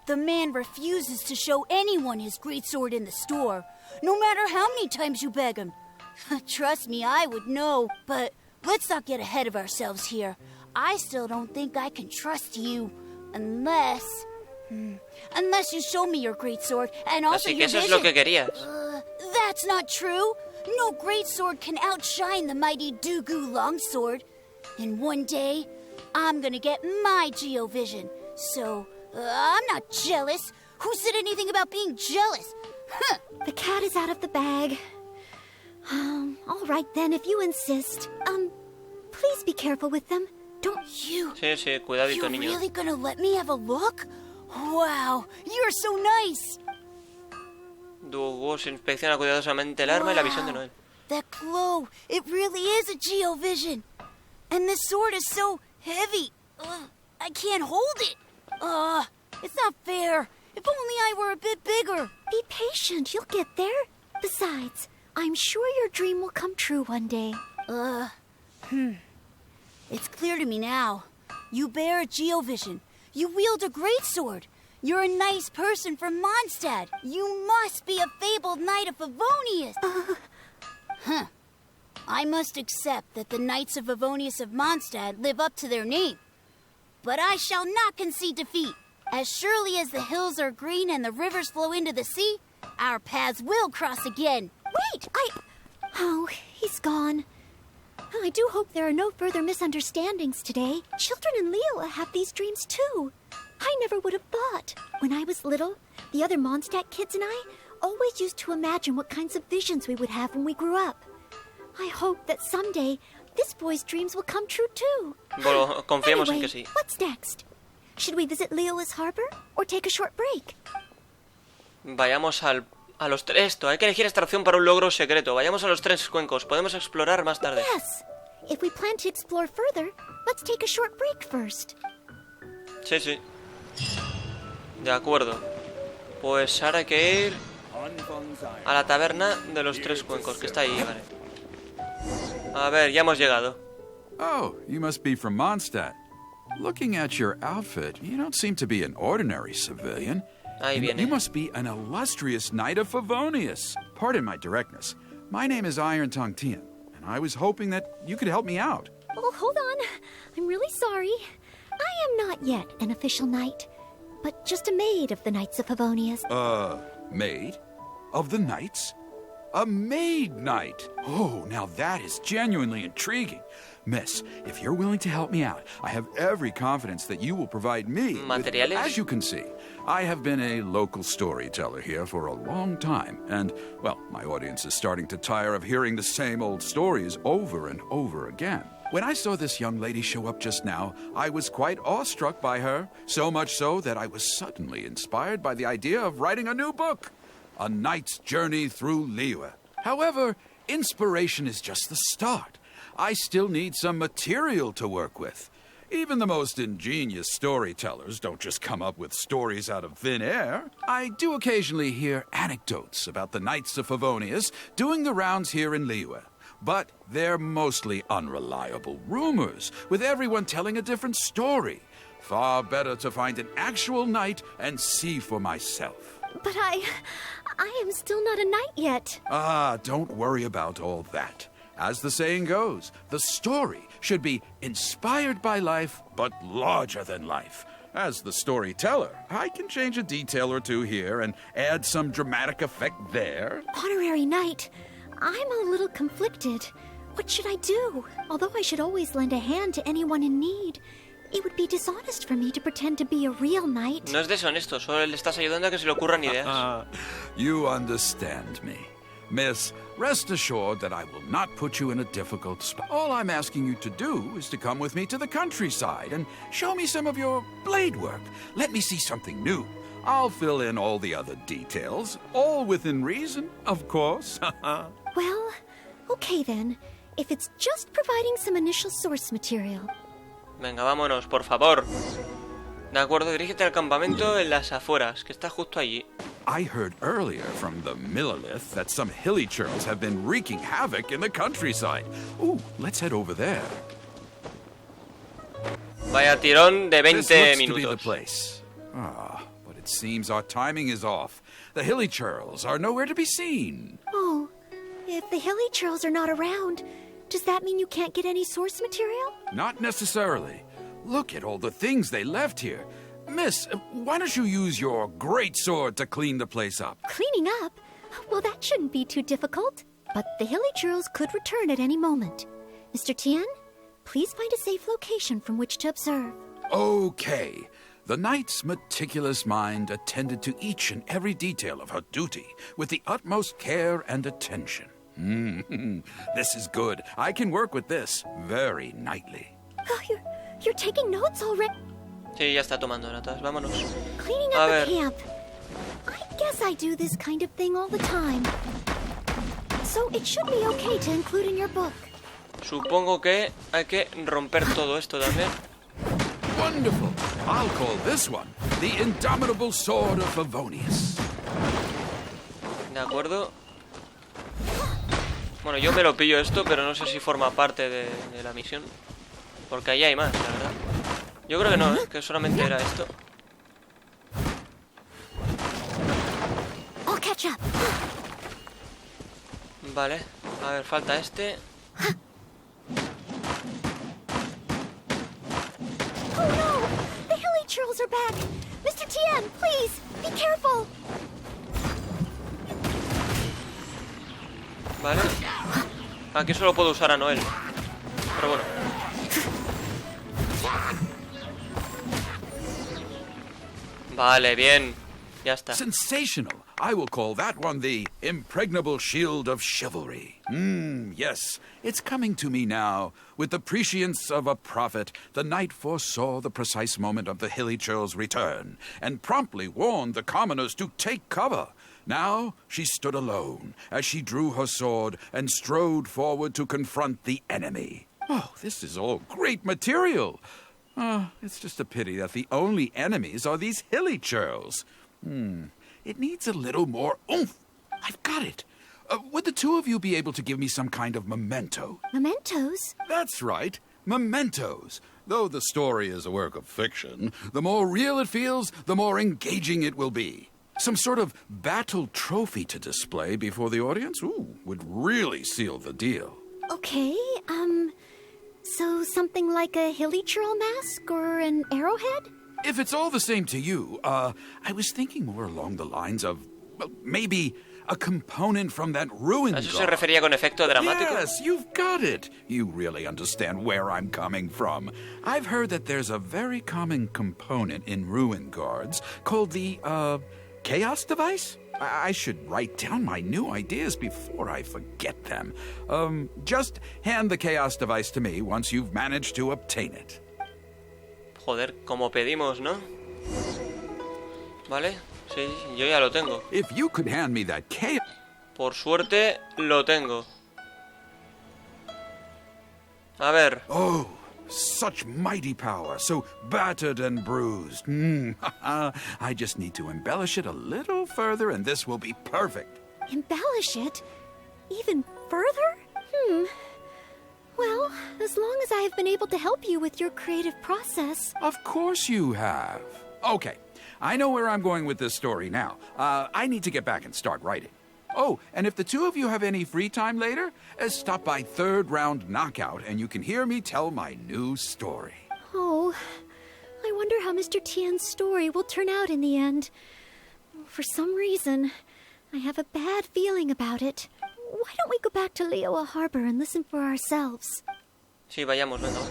The man refuses to show anyone his greatsword in the store, no matter how many times you beg him. Trust me, I would know. But let's not get ahead of ourselves here. I still don't think I can trust you, unless you show me your greatsword and also Así que your eso es vision. lo que querías. That's not true. No greatsword can outshine the mighty Dugu longsword. And one day, I'm gonna get my Geovision. So, I'm not jealous. Who said anything about being jealous? Huh. The cat is out of the bag. All right then, if you insist. Please be careful with them. Don't you? Sí, sí, cuidadito, You're niño. really gonna let me have a look? Wow, you're so nice. Dugus inspecciona cuidadosamente el arma y la visión de Noelle. That glow, it really is a Geovision. And this sword is so heavy. I can't hold it. It's not fair. If only I were a bit bigger. Be patient, you'll get there. Besides, I'm sure your dream will come true one day. It's clear to me now. You bear a Geovision. You wield a greatsword. You're a nice person from Mondstadt. You must be a fabled knight of Favonius. I must accept that the Knights of Favonius of Mondstadt live up to their name. But I shall not concede defeat. As surely as the hills are green and the rivers flow into the sea, our paths will cross again. Wait, Oh, he's gone. I do hope there are no further misunderstandings today. Children in Liyue have these dreams too. I never would have thought. When I was little, the other Mondstadt kids and I always used to imagine what kinds of visions we would have when we grew up. I hope that someday this boy's dreams will come true too. Bueno, confiemos en Anyway, que sí. what's next? Should we visit Liyue's harbor or take a short break? Vayamos a los tres. Esto, hay que elegir esta opción para un logro secreto. Vayamos a los tres cuencos. Podemos explorar más tarde. Yes. If we plan to explore further, let's take a short break first. Sí, sí. De acuerdo. Pues ahora hay que ir a la taberna de los tres cuencos, que está ahí, vale. A ver, ya hemos llegado. Oh, you must be from Mondstadt. Looking at your outfit, you don't seem to be an ordinary civilian. Ahí viene. You must be an illustrious knight of Favonius. Pardon my directness. My name is Iron Tongue Tian, and I was hoping that you could help me out. Oh, hold on. I'm really sorry. I am not yet an official knight, but just a maid of the Knights of Favonius. Maid? Of the Knights? A maid knight. Oh, now that is genuinely intriguing. Miss, if you're willing to help me out, I have every confidence that you will provide me Materiales. As you can see, I have been a local storyteller here for a long time, and, well, my audience is starting to tire of hearing the same old stories over and over again. When I saw this young lady show up just now, I was quite awestruck by her, so much so that I was suddenly inspired by the idea of writing a new book, A Knight's Journey Through Liyue. However, inspiration is just the start. I still need some material to work with. Even the most ingenious storytellers don't just come up with stories out of thin air. I do occasionally hear anecdotes about the Knights of Favonius doing the rounds here in Liyue. But they're mostly unreliable rumors, with everyone telling a different story. Far better to find an actual knight and see for myself. But I am still not a knight yet. Ah, don't worry about all that. As the saying goes, the story should be inspired by life, but larger than life. As the storyteller, I can change a detail or two here and add some dramatic effect there. Honorary knight, I'm a little conflicted. What should I do? Although I should always lend a hand to anyone in need, it would be dishonest for me to pretend to be a real knight. No es deshonesto, solo le estás ayudando a que se le ocurran ideas. You understand me. Miss, rest assured that I will not put you in a difficult spot. All I'm asking you to do is to come with me to the countryside and show me some of your blade work. Let me see something new. I'll fill in all the other details, all within reason, of course. Well, okay then. If it's just providing some initial source material. Venga, vámonos, por favor. De acuerdo, dirígete al campamento en las afueras, que está justo allí. I heard earlier from the Millilith that some hilly churls have been wreaking havoc in the countryside. Ooh, let's head over there. Vaya tirón de 20 This looks to be the minutos. place. But it seems our timing is off. The hilly churls are nowhere to be seen. Oh, if the hilly churls are not around, does that mean you can't get any source material? Not necessarily. Look at all the things they left here. Miss, why don't you use your great sword to clean the place up? Cleaning up? Well, that shouldn't be too difficult. But the hilly churls could return at any moment. Mr. Tian, please find a safe location from which to observe. Okay. The knight's meticulous mind attended to each and every detail of her duty with the utmost care and attention. This is good. I can work with this very knightly. Oh, you're taking notes already. Sí, ya está tomando notas, vámonos. Cleaning A up ver. a camp. I guess I do this kind of thing all the time. So it should be okay to include in your book. Supongo que hay que romper todo esto también. Wonderful. I'll call this one the Indomitable Sword of Favonius. De acuerdo. Bueno, yo me lo pillo esto, pero no sé si forma parte de la misión. Porque ahí hay más, la verdad. Yo creo que no, que solamente era esto. I'll catch up. Vale, a ver, falta este. Oh no! The hilly churls are back! Mr. Tian, please, be careful! Vale. Aquí solo puedo usar a Noelle. Pero bueno. Vale, bien. Ya está. Sensational. I will call that one the Impregnable Shield of Chivalry. Yes, it's coming to me now. With the prescience of a prophet, the knight foresaw the precise moment of the hilly churl's return, and promptly warned the commoners to take cover. Now she stood alone, as she drew her sword and strode forward to confront the enemy. Oh, this is all great material. It's just a pity that the only enemies are these hilly churls. It needs a little more oomph. I've got it. Would the two of you be able to give me some kind of memento? Mementos? That's right, mementos. Though the story is a work of fiction, the more real it feels, the more engaging it will be. Some sort of battle trophy to display before the audience, would really seal the deal. Okay, so something like a hilly churl mask or an arrowhead? If it's all the same to you, I was thinking more along the lines of, well, maybe a component from that ruin ¿A eso se guard. refería con efecto dramático? Yes, you've got it. You really understand where I'm coming from. I've heard that there's a very common component in ruin guards called the, chaos device? I should write down my new ideas before I forget them. Just hand the chaos device to me once you've managed to obtain it. Joder, como pedimos, ¿no? Vale, sí, yo ya lo tengo. If you could hand me that chaos... Por suerte, lo tengo. A ver. Oh, such mighty power, so battered and bruised. I just need to embellish it a little further and this will be perfect. Embellish it? Even further? Well, as long as I have been able to help you with your creative process. Of course you have. Okay, I know where I'm going with this story now. I need to get back and start writing. Oh, and if the two of you have any free time later, stop by Third Round Knockout and you can hear me tell my new story. Oh, I wonder how Mr. Tien's story will turn out in the end. For some reason, I have a bad feeling about it. Why don't we go back to Liyue Harbor and listen for ourselves? Sí, vayamos, venga, va.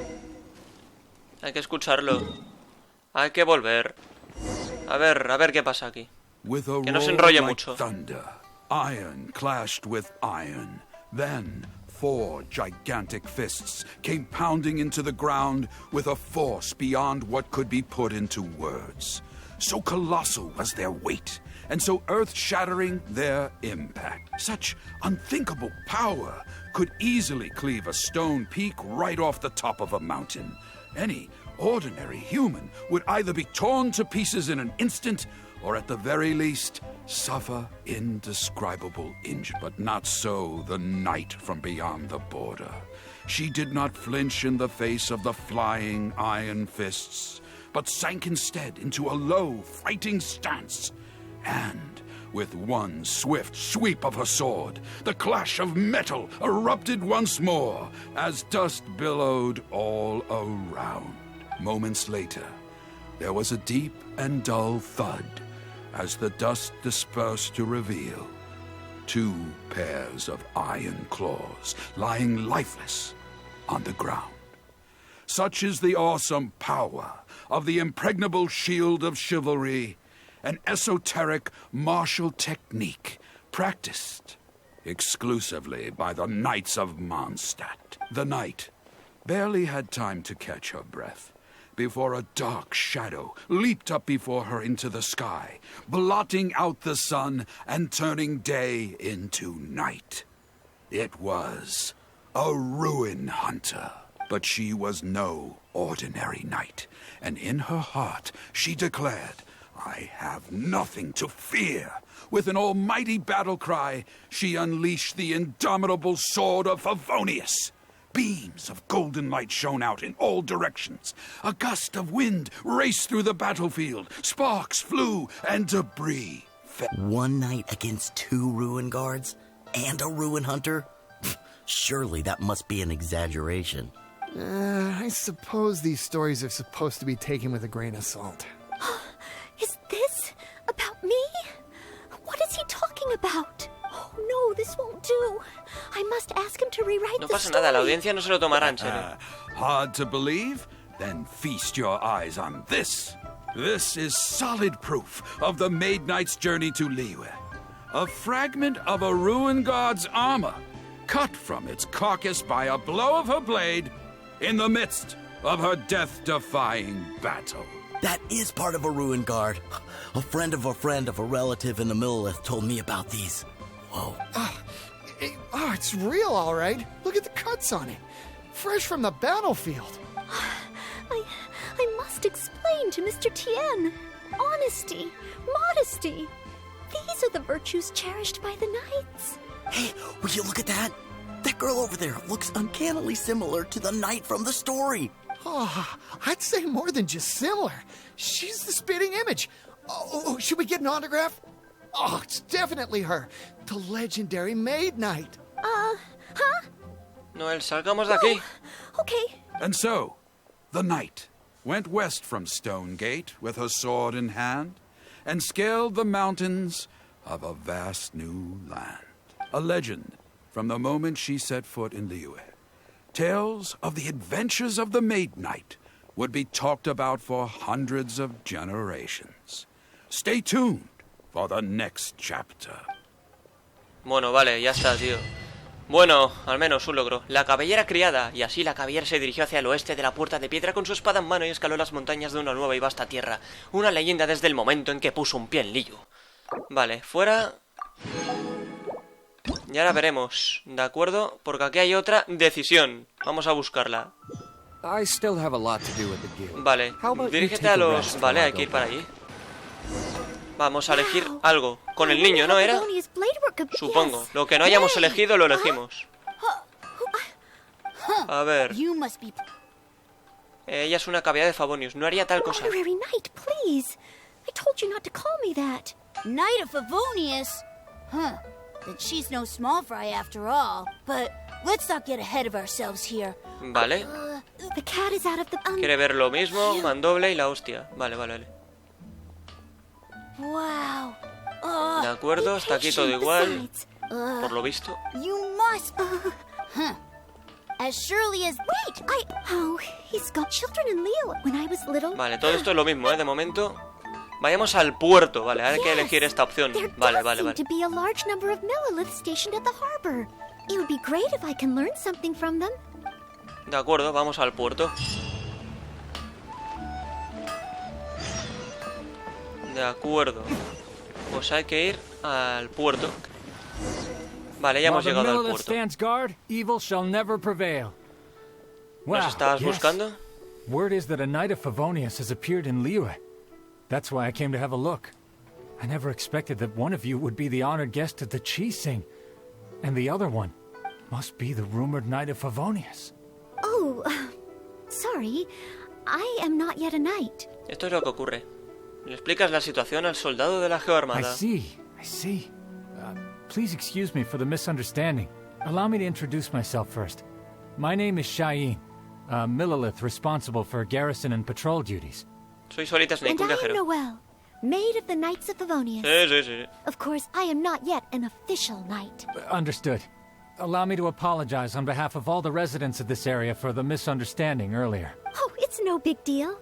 Hay que escucharlo. Hay que volver. A ver qué pasa aquí. With a Que no se roar enrolle like mucho. thunder, iron clashed with iron. Then 4 gigantic fists came pounding into the ground with a force beyond what could be put into words. So colossal was their weight, and so earth-shattering their impact. Such unthinkable power could easily cleave a stone peak right off the top of a mountain. Any ordinary human would either be torn to pieces in an instant, or at the very least, suffer indescribable injury. But not so the knight from beyond the border. She did not flinch in the face of the flying iron fists, but sank instead into a low, fighting stance. And with one swift sweep of her sword, the clash of metal erupted once more as dust billowed all around. Moments later, there was a deep and dull thud as the dust dispersed to reveal 2 pairs of iron claws lying lifeless on the ground. Such is the awesome power of the impregnable shield of chivalry, an esoteric martial technique practiced exclusively by the Knights of Mondstadt. The knight barely had time to catch her breath before a dark shadow leaped up before her into the sky, blotting out the sun and turning day into night. It was a ruin hunter. But she was no ordinary knight, and in her heart she declared, I have nothing to fear. With an almighty battle cry, she unleashed the indomitable sword of Favonius. Beams of golden light shone out in all directions. A gust of wind raced through the battlefield. Sparks flew and debris fell. One knight against 2 ruin guards? And a ruin hunter? Surely that must be an exaggeration. I suppose these stories are supposed to be taken with a grain of salt. Is this about me? What is he talking about? Oh no, this won't do. I must ask him to rewrite No the pasa story. nada, la audiencia no se lo tomará en serio. Hard to believe? Then feast your eyes on this. This is solid proof of the Maid Knight's journey to Liyue. A fragment of a ruin guard's armor, cut from its carcass by a blow of her blade in the midst of her death-defying battle. That is part of a ruin guard. A friend of a relative in the Millelith told me about these. Whoa. It's real, all right. Look at the cuts on it. Fresh from the battlefield. I must explain to Mr. Tien. Honesty, modesty. These are the virtues cherished by the knights. Hey, will you look at that? That girl over there looks uncannily similar to the knight from the story. Oh, I'd say more than just similar. She's the spitting image. Oh, should we get an autograph? Oh, it's definitely her. The legendary Maid Knight. Huh? Noelle, salgamos de aquí. Okay. And so, the knight went west from Stone Gate with her sword in hand, and scaled the mountains of a vast new land. A legend from the moment she set foot in Liyue. Tales of the adventures of the Maid Knight would be talked about for hundreds of generations. Stay tuned for the next chapter. Bueno, vale, ya está, tío. Bueno, al menos un logro. La caballera criada. Y así la caballera se dirigió hacia el oeste de la puerta de piedra con su espada en mano y escaló las montañas de una nueva y vasta tierra. Una leyenda desde el momento en que puso un pie en Liyue. Vale, fuera. Y ahora veremos, ¿de acuerdo? Porque aquí hay otra decisión. Vamos a buscarla. Vale, dirígete a los... Vale, hay que ir para allí. Vamos a elegir algo. Con el niño, ¿no era? Supongo. Lo que no hayamos elegido, lo elegimos. A ver. Ella es una caballera de Favonius. No haría tal cosa. Knight of Favonius? Huh. Then she's no small fry after all. But let's not get ahead of ourselves here. Vale. Quiere ver lo mismo, mandoble y la hostia. Vale, vale, vale. Wow. De acuerdo, hasta aquí todo igual. Por lo visto. You must. As surely as. Wait, Oh, he's got children in Liyue when I was little. Vale, todo esto es lo mismo, de momento. Vayamos al puerto, vale, hay que elegir esta opción. Vale, vale, vale. To be a large number of Milliliths stationed at the harbor. It would be great if I can learn something from them. De acuerdo, vamos al puerto. De acuerdo. Pues hay que ir al puerto. Vale, ya hemos llegado al puerto. ¿Nos estabas buscando? Word is that a knight of Favonius has appeared in Liyue. That's why I came to have a look. I never expected that one of you would be the honored guest at the Chi-Sing. And the other one must be the rumored knight of Favonius. Oh, sorry. I am not yet a knight. Esto es lo que ocurre. Le explicas la situación al soldado de la geoarmada. I see. Please excuse me for the misunderstanding. Allow me to introduce myself first. My name is Shayin, a Millilith responsible for garrison and patrol duties. Soy Solita Snake, un viajero. And I am Noelle, maid of the Knights of Favonius. Sí. Of course, I am not yet an official knight. Understood. Allow me to apologize on behalf of all the residents of this area for the misunderstanding earlier. Oh, it's no big deal.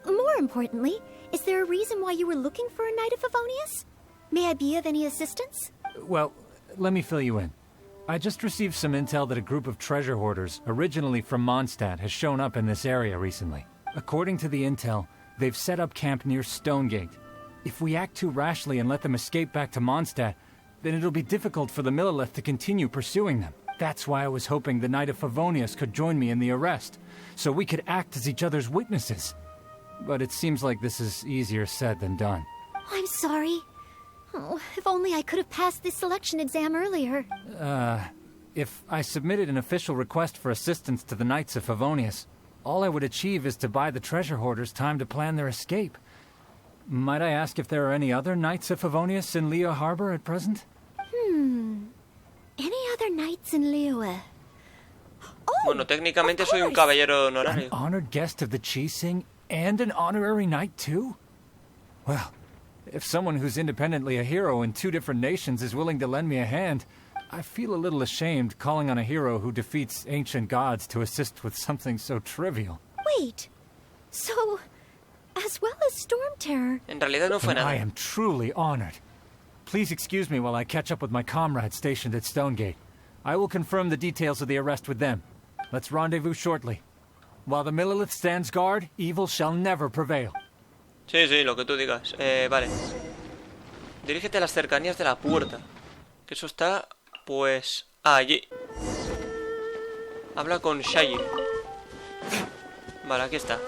More importantly, is there a reason why you were looking for a Knight of Favonius? May I be of any assistance? Well, let me fill you in. I just received some intel that a group of treasure hoarders, originally from Mondstadt, has shown up in this area recently. According to the intel, they've set up camp near Stonegate. If we act too rashly and let them escape back to Mondstadt, then it'll be difficult for the Millilith to continue pursuing them. That's why I was hoping the Knight of Favonius could join me in the arrest, so we could act as each other's witnesses. But it seems like this is easier said than done. I'm sorry. Oh, if only I could have passed this selection exam earlier. If I submitted an official request for assistance to the Knights of Favonius, all I would achieve is to buy the treasure hoarders time to plan their escape. Might I ask if there are any other Knights of Favonius in Liyue Harbor at present? Any other knights in Liyue? Bueno, técnicamente soy un caballero honorario. An honored guest of the Chi-Sing and an honorary knight too? Well, if someone who's independently a hero in two different nations is willing to lend me a hand, I feel a little ashamed calling on a hero who defeats ancient gods to assist with something so trivial. Wait, so, as well as Storm Terror... En realidad no fue nada. I am truly honored. Please excuse me while I catch up with my comrades stationed at Stonegate. I will confirm the details of the arrest with them. Let's rendezvous shortly. While the Millilith stands guard, evil shall never prevail. Sí, lo que tú digas. Vale. Dirígete a las cercanías de la puerta. Que eso está, pues, allí. Habla con Shayin. Vale, aquí está.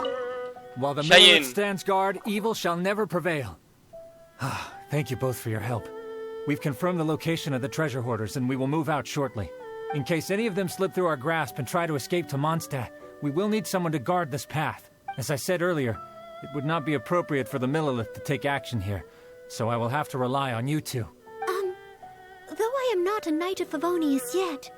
While the Millilith stands guard, evil shall never prevail. Thank you both for your help. We've confirmed the location of the treasure hoarders, and we will move out shortly. In case any of them slip through our grasp and try to escape to Mondstadt, we will need someone to guard this path. As I said earlier, it would not be appropriate for the Millilith to take action here, so I will have to rely on you two. Though I am not a Knight of Favonius yet,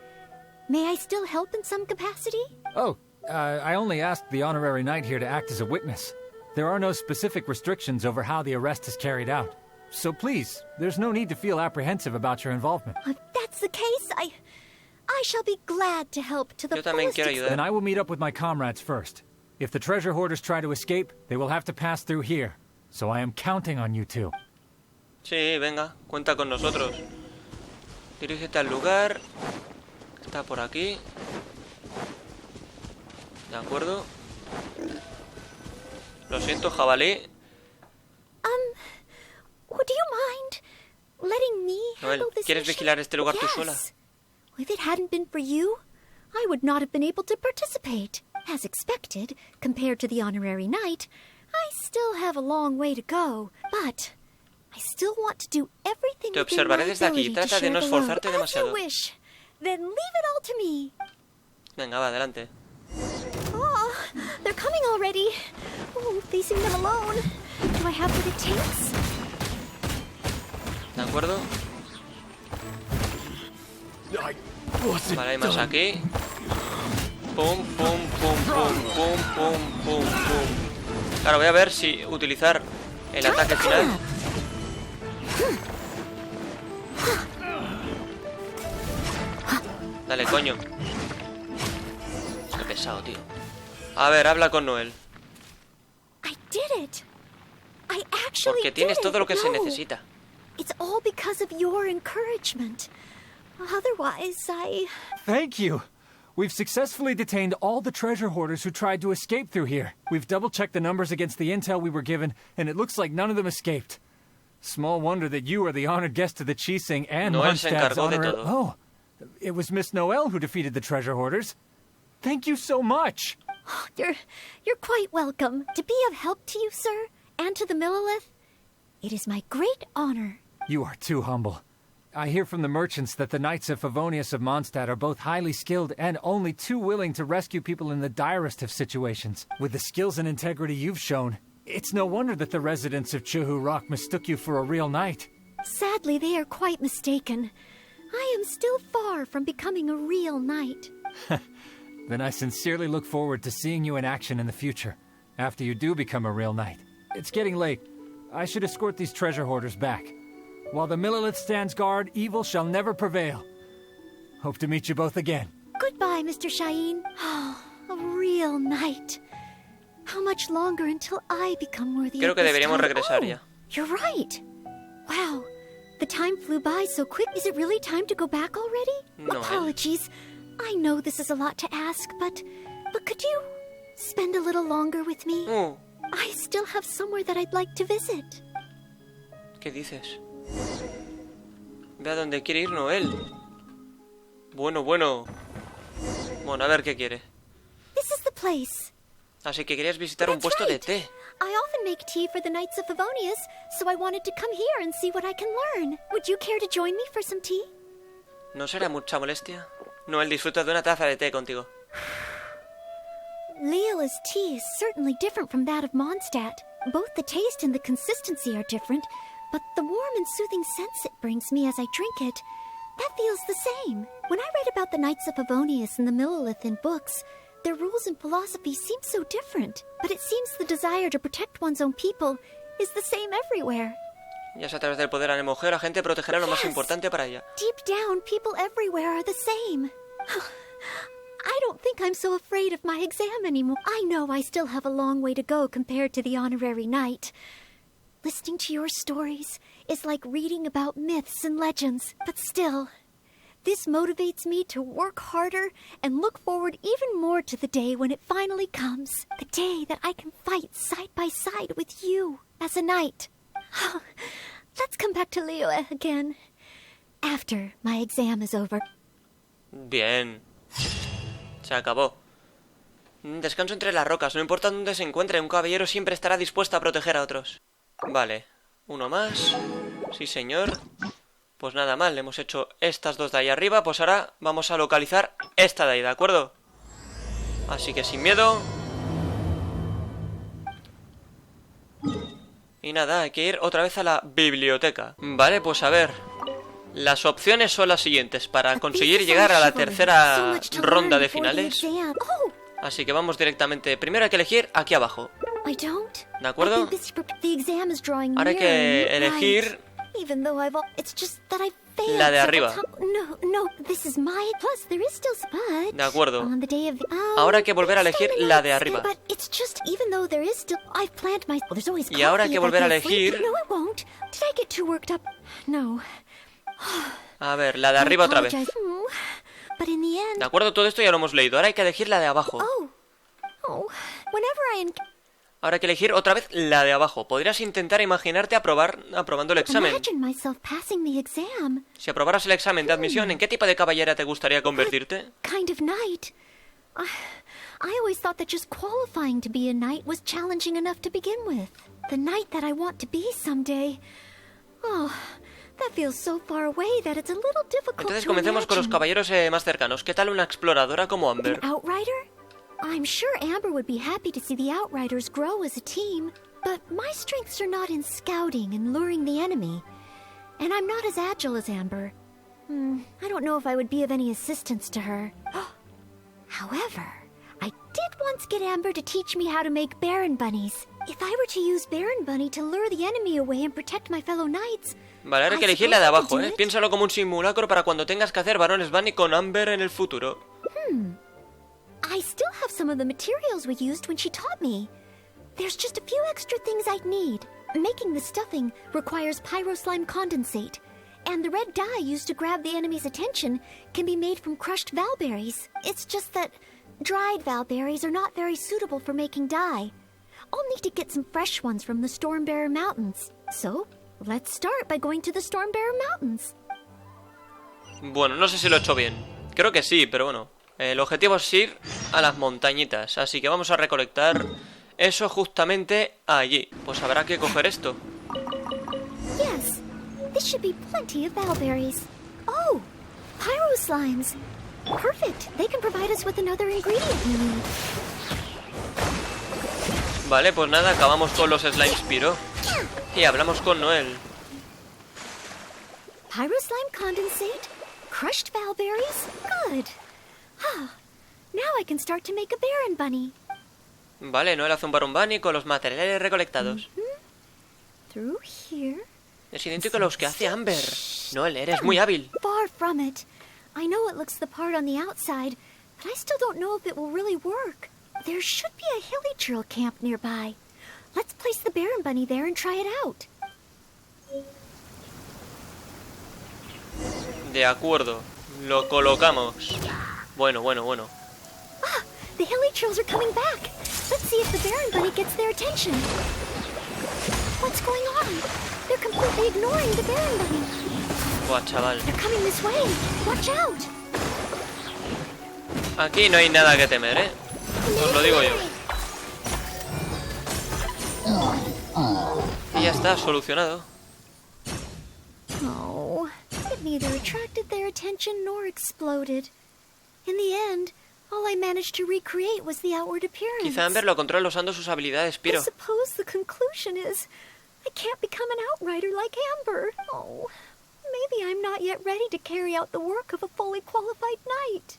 may I still help in some capacity? Oh, I only asked the honorary knight here to act as a witness. There are no specific restrictions over how the arrest is carried out. So please, there's no need to feel apprehensive about your involvement. If that's the case, I shall be glad to help to the Yo también fullest quiero extent. ayudar. Then I will meet up with my comrades first. If the treasure hoarders try to escape, they will have to pass through here. So I am counting on you two. Sí, venga, cuenta con nosotros. Dirígete al lugar. Está por aquí. De acuerdo. Lo siento, jabalí. Would you mind letting me Noelle, handle this ¿quieres mission? vigilar este lugar tú Yes. sola? If it hadn't been for you, I would not have been able to participate. As expected, compared to the honorary knight, I still have a long way to go, but I still want to do everything Te within my observaré desde aquí. ability to Trata de share no the load. esforzarte As you demasiado. wish. Then leave it all to me. Venga, va, adelante. Oh, they're coming already. Oh, facing them alone. Do I have what it takes? De acuerdo. Vale, hay más aquí. Pum, pum, pum, pum, pum, pum, pum, pum. Claro, voy a ver si utilizar el ataque final. Dale, coño. Qué pesado, tío. A ver, habla con Noelle. I did it. I actually Porque tienes did it. todo lo que se No. necesita. It's all because of your encouragement. Otherwise, Thank you! We've successfully detained all the treasure hoarders who tried to escape through here. We've double-checked the numbers against the intel we were given, and it looks like none of them escaped. Small wonder that you are the honored guest of the Chising and Noelle se Mondstadt's encargó de honorary... todo. Oh, it was Miss Noelle who defeated the treasure hoarders. Thank you so much! you're quite welcome. To be of help to you, sir, and to the Millilith, it is my great honor. You are too humble. I hear from the merchants that the Knights of Favonius of Mondstadt are both highly skilled and only too willing to rescue people in the direst of situations. With the skills and integrity you've shown, it's no wonder that the residents of Chuhu Rock mistook you for a real knight. Sadly, they are quite mistaken. I am still far from becoming a real knight. Then I sincerely look forward to seeing you in action in the future, after you do become a real knight. It's getting late. I should escort these treasure hoarders back. While the Millilith stands guard, evil shall never prevail. Hope to meet you both again. Goodbye, Mr. Shaheen. Oh, a real knight. How much longer until I become worthy Creo of que this deberíamos time? regresar Oh, ya. You're right. Wow, the time flew by so quick. Is it really time to go back already? No. Apologies. I know this is a lot to ask, but could you spend a little longer with me? I still have somewhere that I'd like to visit. ¿Qué dices? Ve a donde quiere ir Noelle. Bueno. Bueno, a ver qué quiere. This is the place. Así que querías visitar un puesto de té. I often make tea for the Knights of Favonius, so I wanted to come here and see what I can learn. Would you care to join me for some tea? ¿No será mucha molestia? Noelle disfruta de una taza de té contigo. Leola's tea is certainly different from that of Mondstadt. Both the taste and the consistency are different, but the warm and soothing sense it brings me as I drink it, that feels the same. When I read about the Knights of Favonius and the Millilith in books, their rules and philosophy seem so different, but it seems the desire to protect one's own people is the same everywhere. Ya sea a través del poder a la mujer, la gente protegerá lo más importante para ella. Deep down, people everywhere are the same. I don't think I'm so afraid of my exam anymore. I know I still have a long way to go compared to the honorary knight. Listening to your stories is like reading about myths and legends, but still, this motivates me to work harder and look forward even more to the day when it finally comes. The day that I can fight side by side with you as a knight. Let's come back to Liyue again after my exam is over. Bien. Se acabó. Descanso entre las rocas. No importa dónde se encuentre, un caballero siempre estará dispuesto a proteger a otros. Vale. Uno más. Sí, señor. Pues nada mal, hemos hecho estas dos de ahí arriba. Pues ahora vamos a localizar esta de ahí, ¿de acuerdo? Así que sin miedo. Y nada, hay que ir otra vez a la biblioteca. Vale, pues a ver. Las opciones son las siguientes para conseguir llegar a la tercera ronda de finales. Así que vamos directamente. Primero hay que elegir aquí abajo. I don't. ¿De acuerdo? The exam is drawing Ahora hay que elegir even though it's just that I failed. la de arriba. No, this is my plus there is still but De acuerdo. on the day of the, Ahora hay que volver a elegir la de arriba. But it's just even though there is still I've planned my there's always Y ahora hay que volver a elegir. No, I won't. Did I get too worked up? No. A ver, la de arriba otra vez. But in the end. De acuerdo, todo esto ya lo hemos leído. Ahora hay que elegir la de abajo. Ahora hay que elegir otra vez la de abajo. Podrías intentar imaginarte aprobando el examen. Si aprobaras el examen de admisión, ¿en qué tipo de caballera te gustaría convertirte? Kind of knight. I always thought that just qualifying to be a knight was challenging enough to begin with. The knight that I want to be someday. Oh, that feels so far away that it's a little difficult. Entonces comencemos con los caballeros más cercanos. ¿Qué tal una exploradora como Amber? An outrider? I'm sure Amber would be happy to see the Outriders grow as a team, but my strengths are not in scouting and luring the enemy. And I'm not as agile as Amber. I don't know if I would be of any assistance to her. However, I did once get Amber to teach me how to make Baron Bunnies. If I were to use Baron Bunny to lure the enemy away and protect my fellow knights... Vale, ahora hay que elegir la de abajo, ¿eh? Piénsalo como un simulacro para cuando tengas que hacer Barones Bunny con Amber en el futuro. I still have some of the materials we used when she taught me. There's just a few extra things I'd need. Making the stuffing requires pyro slime condensate, and the red dye used to grab the enemy's attention can be made from crushed valberries. It's just that dried valberries are not very suitable for making dye. I'll need to get some fresh ones from the Stormbearer Mountains. So, let's start by going to the Stormbearer Mountains. Bueno, no sé si lo he hecho bien. Creo que sí, pero bueno. El objetivo es ir a las montañitas, así que vamos a recolectar eso justamente allí. Pues habrá que coger esto. Yes, this should be plenty of valberries. Oh, pyro slimes. Perfect. They can provide us with another ingredient we need. Vale, pues nada, acabamos con los slimes pyro y hablamos con Noelle. Pyro slime condensate, crushed valberries. Good. Now I can start to make a Baron Bunny. Vale, Noelle hace un Baron Bunny con los materiales recolectados. Through here. Es idéntico a los que hace Amber. Noelle, eres muy hábil. Far from it. I know it looks the part on the outside, but I still don't know if it will really work. There should be a hilly trail camp nearby. Let's place the Baron Bunny there and try it out. De acuerdo, lo colocamos. Bueno. The hilly trails are coming back. Let's see if the Baron Bunny gets their attention. What's going on? They're completely ignoring the Baron Bunny. Buah, chaval. They're coming this way. Watch out. Aquí no hay nada que temer, ¿eh? Os lo digo yo. Y ya está, solucionado. Oh, it neither attracted their attention nor exploded. In the end, all I managed to recreate was the outward appearance. Quizá Amber lo controla usando sus habilidades Pyro. I suppose the conclusion is I can't become an outrider like Amber. Oh, maybe I'm not yet ready to carry out the work of a fully qualified knight.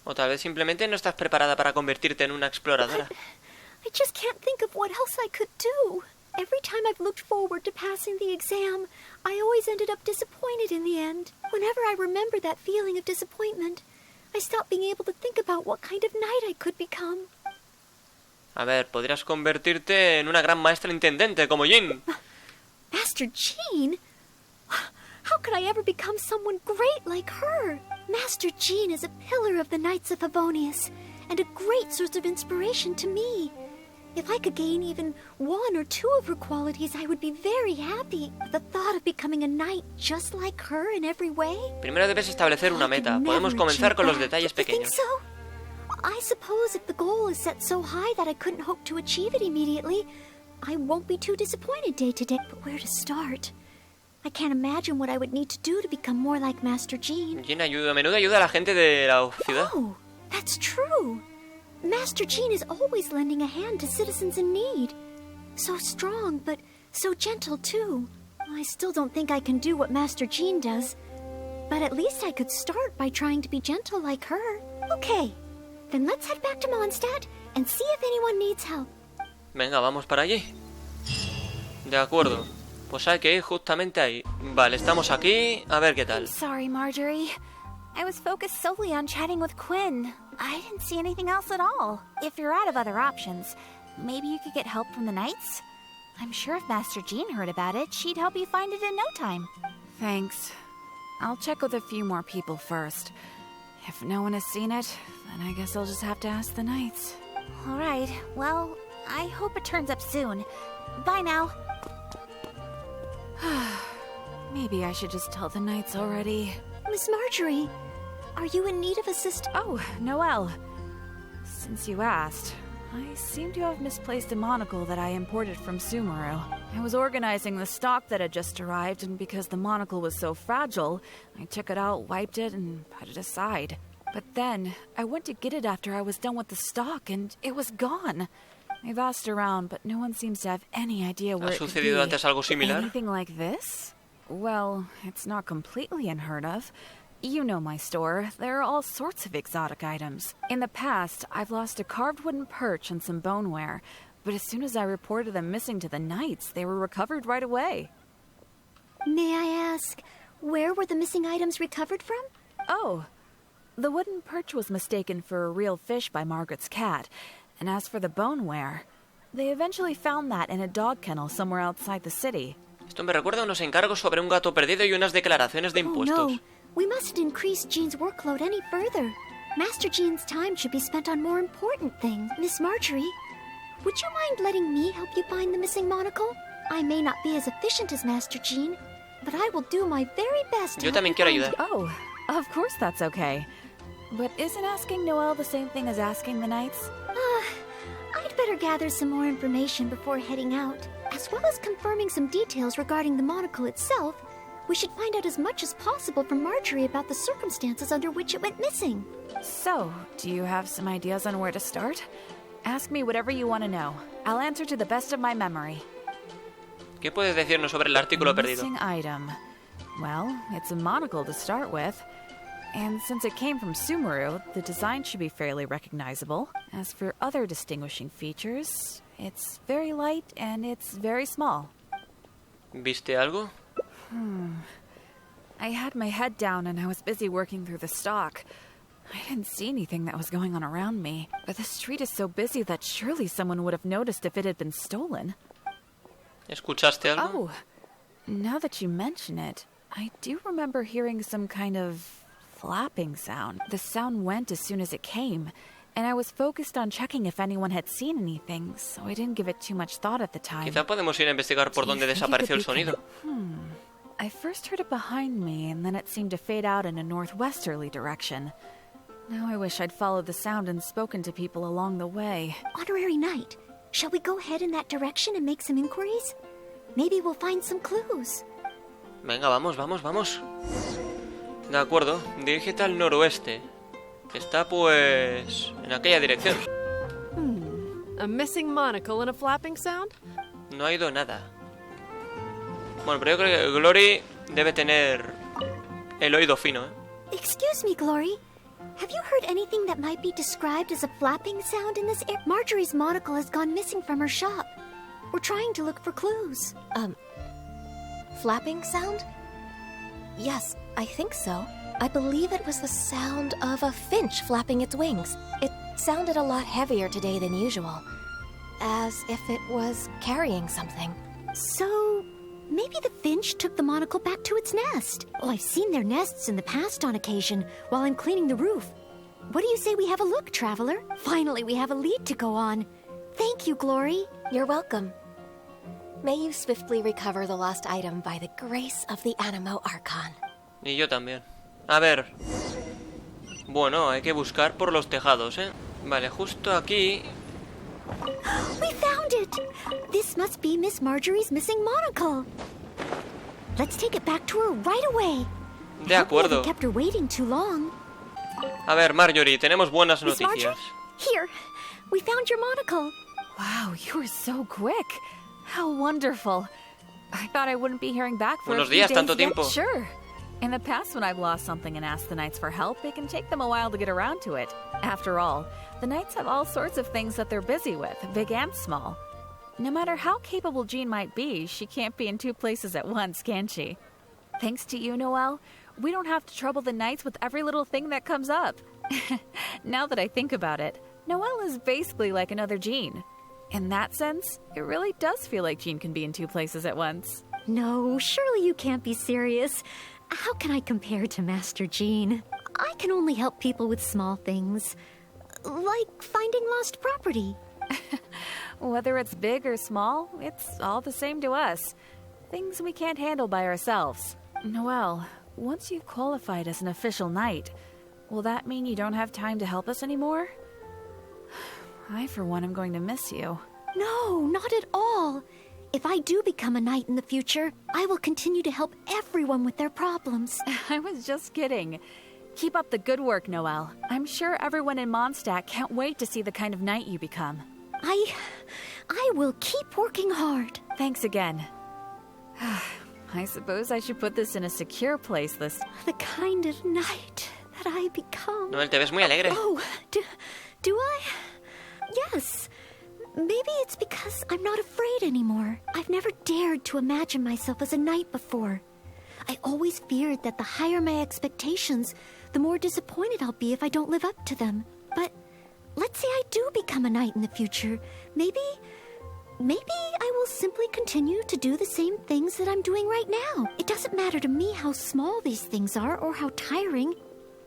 O tal vez simplemente no estás preparada para convertirte en una exploradora. I just can't think of what else I could do. Every time I've looked forward to passing the exam, I always ended up disappointed in the end. Whenever I remember that feeling of disappointment, I stop being able to think about what kind of knight I could become. A ver, podrías convertirte en una gran maestra intendente como Jean. Master Jean? How could I ever become someone great like her? Master Jean is a pillar of the Knights of Favonius, and a great source of inspiration to me. If I could gain even one or two of her qualities, I would be very happy. The thought of becoming a knight just like her in every way. Primero debes establecer una meta. Podemos comenzar con los detalles pequeños. So? I suppose if the goal is set so high that I couldn't hope to achieve it immediately, I won't be too disappointed day to day. But where to start? I can't imagine what I would need to do to become more like Master Jean. Jean a menudo ayuda a la gente de la ciudad. Oh, that's true. Master Jean is always lending a hand to citizens in need. So strong, but so gentle too. I still don't think I can do what Master Jean does, but at least I could start by trying to be gentle like her. Okay, then let's head back to Mondstadt and see if anyone needs help. Venga, vamos para allí. De acuerdo. Pues hay que ir justamente ahí. Vale, estamos aquí. A ver qué tal. I'm sorry, Marjorie. I was focused solely on chatting with Quinn. I didn't see anything else at all. If you're out of other options, maybe you could get help from the Knights? I'm sure if Master Jean heard about it, she'd help you find it in no time. Thanks. I'll check with a few more people first. If no one has seen it, then I guess I'll just have to ask the Knights. All right. Well, I hope it turns up soon. Bye now. Maybe I should just tell the Knights already. Miss Marjorie, are you in need of assistance? Oh, Noelle. Since you asked, I seem to have misplaced a monocle that I imported from Sumeru. I was organizing the stock that had just arrived, and because the monocle was so fragile, I took it out, wiped it, and put it aside. But then, I went to get it after I was done with the stock, and it was gone. I've asked around, but no one seems to have any idea where it could be. ¿Ha sucedido antes algo similar? Anything like this? Well, it's not completely unheard of. You know my store. There are all sorts of exotic items. In the past, I've lost a carved wooden perch and some boneware, but as soon as I reported them missing to the Knights, they were recovered right away. May I ask, where were the missing items recovered from? Oh, the wooden perch was mistaken for a real fish by Margaret's cat, and as for the boneware, they eventually found that in a dog kennel somewhere outside the city. Esto me recuerda a unos encargos sobre un gato perdido y unas declaraciones de impuestos. Oh no, we mustn't increase Jean's workload any further. Master Jean's time should be spent on more important things. Miss Marjorie, would you mind letting me help you find the missing monocle? I may not be as efficient as Master Jean, but I will do my very best to Yo también quiero ayudar. Oh, of course that's okay. But isn't asking Noelle the same thing as asking the Knights? I'd better gather some more information before heading out. As well as confirming some details regarding the monocle itself, we should find out as much as possible from Marjorie about the circumstances under which it went missing. So, do you have some ideas on where to start? Ask me whatever you want to know. I'll answer to the best of my memory. ¿Qué puedes decirnos sobre el artículo perdido? Missing item. Well, it's a monocle to start with. And since it came from Sumeru, the design should be fairly recognizable. As for other distinguishing features, it's very light and it's very small. ¿Viste algo? I had my head down and I was busy working through the stock. I didn't see anything that was going on around me. But the street is so busy that surely someone would have noticed if it had been stolen. ¿Escuchaste algo? Oh, now that you mention it, I do remember hearing some kind of flapping sound. The sound went as soon as it came, and I was focused on checking if anyone had seen anything, so I didn't give it too much thought at the time. Quizá podemos ir a investigar por dónde desapareció el sonido. I first heard it behind me, and then it seemed to fade out in a northwesterly direction. Now I wish I'd followed the sound and spoken to people along the way. Honorary Knight, shall we go head in that direction and make some inquiries? Maybe we'll find some clues. Venga, vamos, vamos, vamos. De acuerdo, dirígete al noroeste. Está, pues, en aquella dirección. A missing monocle and a flapping sound? No ha ido nada. Bueno, pero yo creo que Glory debe tener el oído fino, ¿eh? Excuse me, Glory. Have you heard anything that might be described as a flapping sound in this area? Marjorie's monocle has gone missing from her shop. We're trying to look for clues. Flapping sound? Yes, I think so. I believe it was the sound of a finch flapping its wings. It sounded a lot heavier today than usual, as if it was carrying something. So, maybe the finch took the monocle back to its nest. Oh, I've seen their nests in the past on occasion, while I'm cleaning the roof. What do you say we have a look, traveler? Finally, we have a lead to go on. Thank you, Glory. You're welcome. May you swiftly recover the lost item by the grace of the Animo Archon. Y yo también. A ver. Bueno, hay que buscar por los tejados, ¿eh? Vale, justo aquí. We found it! This must be Miss Marjorie's missing monocle. Let's take it back to her right away. De acuerdo. We kept her waiting too long. A ver, Marjorie, tenemos buenas Miss Marjorie? noticias. Here, we found your monocle. Wow, you were so quick. How wonderful. I thought I wouldn't be hearing back for Buenos a few días, days tanto yet. tiempo. Sure. In the past, when I've lost something and asked the Knights for help, it can take them a while to get around to it. After all, the Knights have all sorts of things that they're busy with, big and small. No matter how capable Jean might be, she can't be in two places at once, can she? Thanks to you, Noelle, we don't have to trouble the knights with every little thing that comes up. Now that I think about it, Noelle is basically like another Jean. In that sense, it really does feel like Jean can be in two places at once. No, surely you can't be serious. How can I compare to Master Jean? I can only help people with small things, like finding lost property. Whether it's big or small, it's all the same to us. Things we can't handle by ourselves. Noelle, once you've qualified as an official knight, will that mean you don't have time to help us anymore? I, for one, am going to miss you. No, not at all. If I do become a knight in the future, I will continue to help everyone with their problems. I was just kidding. Keep up the good work, Noelle. I'm sure everyone in Mondstadt can't wait to see the kind of knight you become. I will keep working hard. Thanks again. I suppose I should put this in a secure place this... The kind of knight that I become. Noelle, te ves muy alegre. Oh, do I? Yes. Maybe it's because I'm not afraid anymore. I've never dared to imagine myself as a knight before. I always feared that the higher my expectations, the more disappointed I'll be if I don't live up to them. But let's say I do become a knight in the future. Maybe I will simply continue to do the same things that I'm doing right now. It doesn't matter to me how small these things are or how tiring.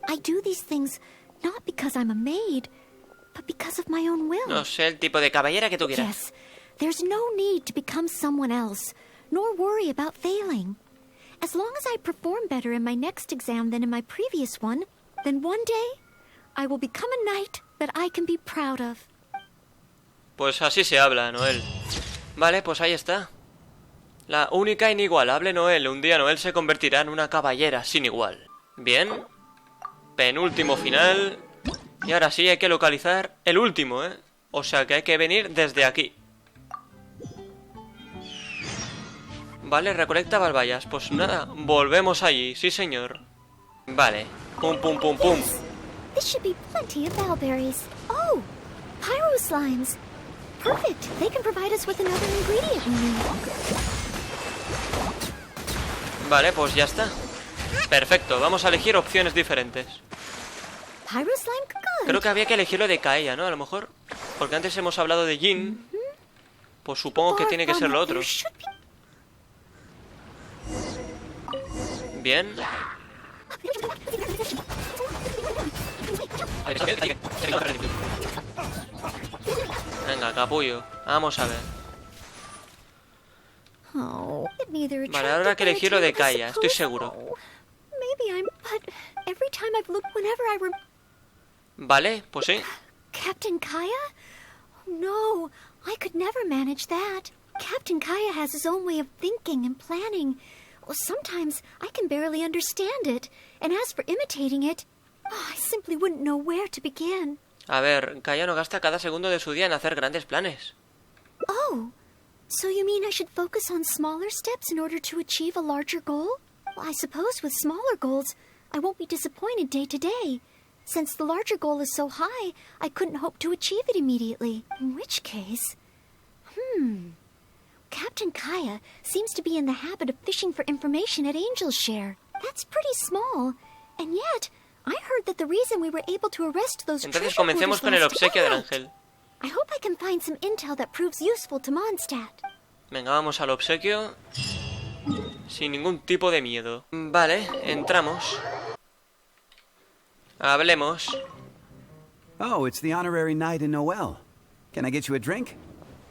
I do these things not because I'm a maid, but because of my own will. No sé el tipo de caballera que tú quieras. Yes, there's no need to become someone else, nor worry about failing. As long as I perform better in my next exam than in my previous one, then one day I will become a knight that I can be proud of. Pues así se habla, Noelle. Vale, pues ahí está. La única inigualable Noelle. Un día Noelle se convertirá en una caballera sin igual. Bien. Penúltimo final. Y ahora sí hay que localizar el último, ¿eh? O sea que hay que venir desde aquí. Vale, recolecta balbayas. Pues nada, volvemos allí, sí señor. Vale, pum pum pum pum. This should be plenty of bellberries. Oh, pyro slimes. Perfect. They can provide us with another ingredient we need. Vale, pues ya está. Perfecto, vamos a elegir opciones diferentes. Pyro slime good. Creo que había que elegirlo de Kaella, ¿no? A lo mejor. Porque antes hemos hablado de Jean. Pues supongo que tiene que ser lo otro. Bien. Venga, capullo. Vamos a ver. Vale, ahora hay que elegir lo de Kaella, estoy seguro. Vale, pues sí. Captain Kaella? Oh, no, I could never manage that. Captain Kaella has his own way of thinking and planning. Well, sometimes I can barely understand it. And as for imitating it, I simply wouldn't know where to begin. A ver, Kaella no gasta cada segundo de su día en hacer grandes planes. Oh, so you mean I should focus on smaller steps in order to achieve a larger goal? Well, I suppose with smaller goals, I won't be disappointed day to day. Since the larger goal is so high, I couldn't hope to achieve it immediately. In which case... Captain Kaella seems to be in the habit of fishing for information at Angel's Share. That's pretty small. And yet, I heard that the reason we were able to arrest those Entonces comencemos con el obsequio del ángel. I hope I can find some intel that proves useful to Mondstadt. Venga, vamos al obsequio. Sin ningún tipo de miedo. Vale, entramos. Hablemos. Oh, it's the honorary knight in Noelle. Can I get you a drink?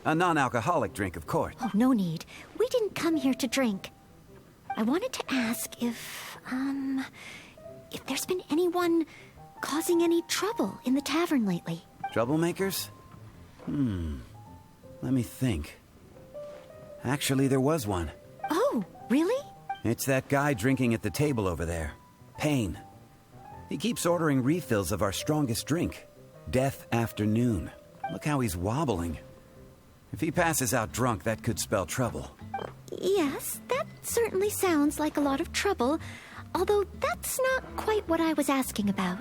A non-alcoholic drink, of course. Oh, no need. We didn't come here to drink. I wanted to ask if there's been anyone causing any trouble in the tavern lately. Troublemakers? Let me think. Actually, there was one. Oh, really? It's that guy drinking at the table over there. Payne. He keeps ordering refills of our strongest drink. Death Afternoon. Look how he's wobbling. If he passes out drunk, that could spell trouble. Yes, that certainly sounds like a lot of trouble. Although that's not quite what I was asking about.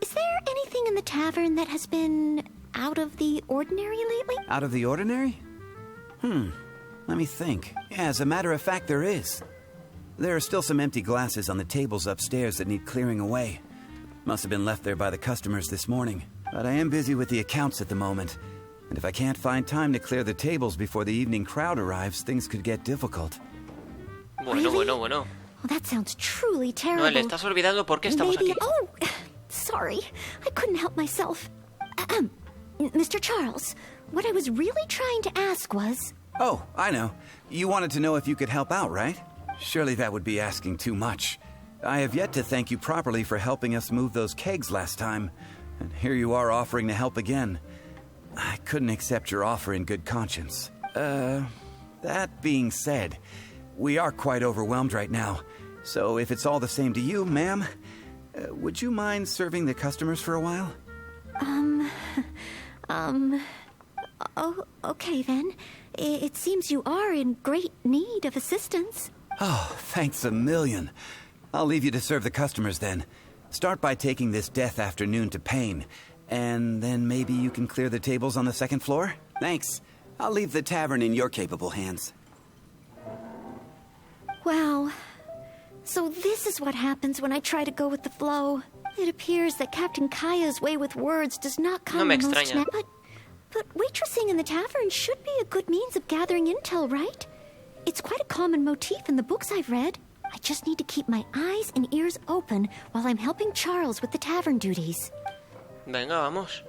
Is there anything in the tavern that has been out of the ordinary lately? Out of the ordinary? Let me think. Yeah, as a matter of fact, there is. There are still some empty glasses on the tables upstairs that need clearing away. Must have been left there by the customers this morning. But I am busy with the accounts at the moment. And if I can't find time to clear the tables before the evening crowd arrives, things could get difficult. Bueno. Well, that sounds truly terrible. Noelle, estás olvidando por qué estamos Maybe... aquí. Oh, sorry. I couldn't help myself. Mr. Charles, what I was really trying to ask was... Oh, I know. You wanted to know if you could help out, right? Surely that would be asking too much. I have yet to thank you properly for helping us move those kegs last time. And here you are offering to help again. I couldn't accept your offer in good conscience. That being said, we are quite overwhelmed right now. So if it's all the same to you, ma'am, would you mind serving the customers for a while? Oh, okay then. It seems you are in great need of assistance. Oh, thanks a million. I'll leave you to serve the customers then. Start by taking this death afternoon to Payne, and then maybe you can clear the tables on the second floor? Thanks. I'll leave the tavern in your capable hands. Wow. So this is what happens when I try to go with the flow. It appears that Captain Kaya's way with words does not come No me most extraña. But waitressing in the tavern should be a good means of gathering intel, right? It's quite a common motif in the books I've read. I just need to keep my eyes and ears open while I'm helping Charles with the tavern duties. Venga, vamos.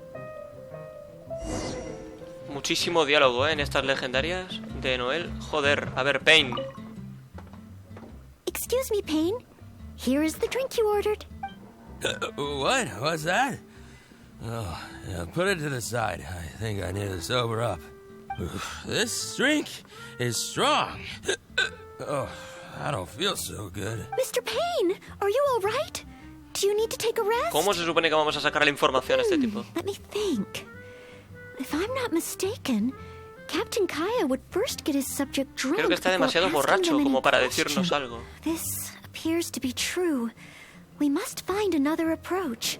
Muchísimo diálogo, en estas legendarias de Noelle. Joder, a ver, Payne. Excuse me, Payne. Here is the drink you ordered. What? What's that? Oh, yeah, put it to the side. I think I need to sober up. This drink is strong. Oh, I don't feel so good. Mr. Payne, are you all right? Do you need to take a rest? ¿Cómo se supone que vamos a sacar la información a este tipo? Let me think. If I'm not mistaken, Captain Kaya would first get his subject drunk. Creo que está demasiado borracho como para decirnos algo. This appears to be true. We must find another approach.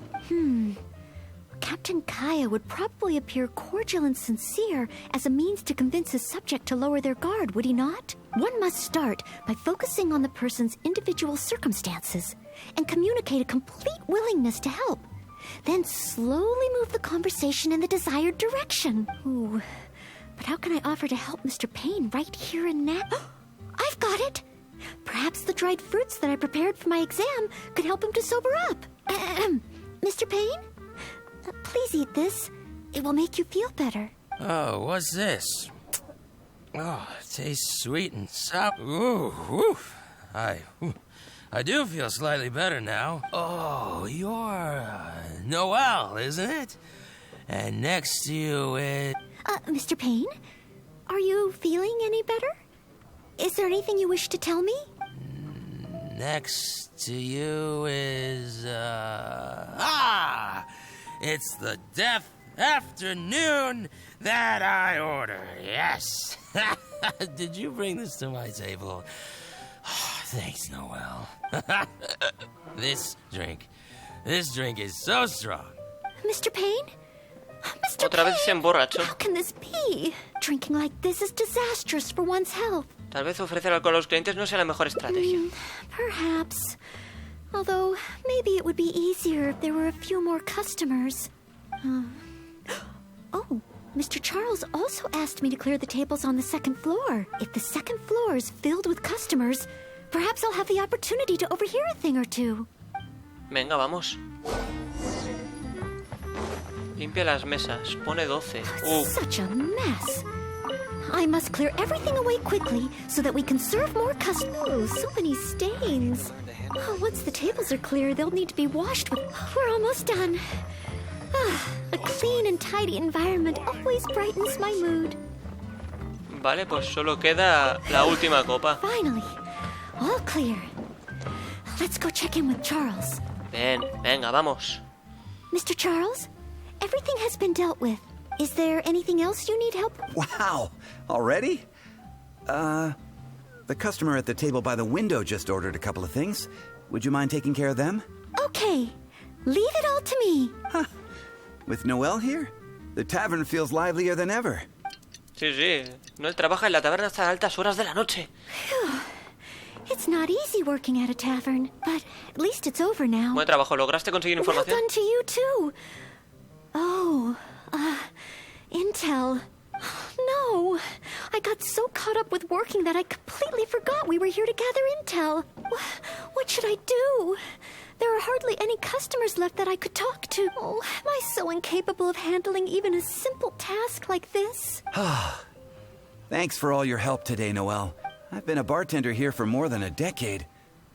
Captain Kaya would probably appear cordial and sincere as a means to convince his subject to lower their guard, would he not? One must start by focusing on the person's individual circumstances and communicate a complete willingness to help. Then slowly move the conversation in the desired direction. Ooh, but how can I offer to help Mr. Payne right here and now? I've got it! Perhaps the dried fruits that I prepared for my exam could help him to sober up. Mr. Payne? Please eat this. It will make you feel better. Oh, what's this? Oh, it tastes sweet and sour. Ooh, woo. I do feel slightly better now. Oh, you're Noelle, isn't it? And next to you is... Mr. Payne? Are you feeling any better? Is there anything you wish to tell me? Next to you is... It's the death afternoon that I ordered. Yes. Did you bring this to my table? Oh, thanks, Noelle. This drink is so strong. Mr. Payne? Mr. Otra vez se emborrachó. How can this be? Drinking like this is disastrous for one's health. Tal vez ofrecer alcohol a los clientes no sea la mejor estrategia. Perhaps. Although, maybe it would be easier if there were a few more customers. Oh, Mr. Charles also asked me to clear the tables on the second floor. If the second floor is filled with customers, perhaps I'll have the opportunity to overhear a thing or two. Venga, vamos. Limpia las mesas. Pone 12. Such a mess. I must clear everything away quickly so that we can serve more customers. Oh, so many stains. Oh, once the tables are clear, they'll need to be washed with... We're almost done. A clean and tidy environment always brightens my mood. Vale, pues solo queda la última copa. Finally, all clear. Let's go check in with Charles. Venga, vamos. Mr. Charles, everything has been dealt with. Is there anything else you need help with? Wow, already? The customer at the table by the window just ordered a couple of things. Would you mind taking care of them? Okay, leave it all to me. Huh. With Noelle here, the tavern feels livelier than ever. Sí, sí. Noelle trabaja en la taberna hasta altas horas de la noche. It's not easy working at a tavern, but at least it's over now. Buen trabajo. ¿Lograste conseguir información? Well done to you too. Oh, intel. No, I got so caught up with working that I completely forgot we were here to gather intel. What should I do? There are hardly any customers left that I could talk to. Oh, am I so incapable of handling even a simple task like this? Thanks for all your help today, Noelle. I've been a bartender here for more than a decade,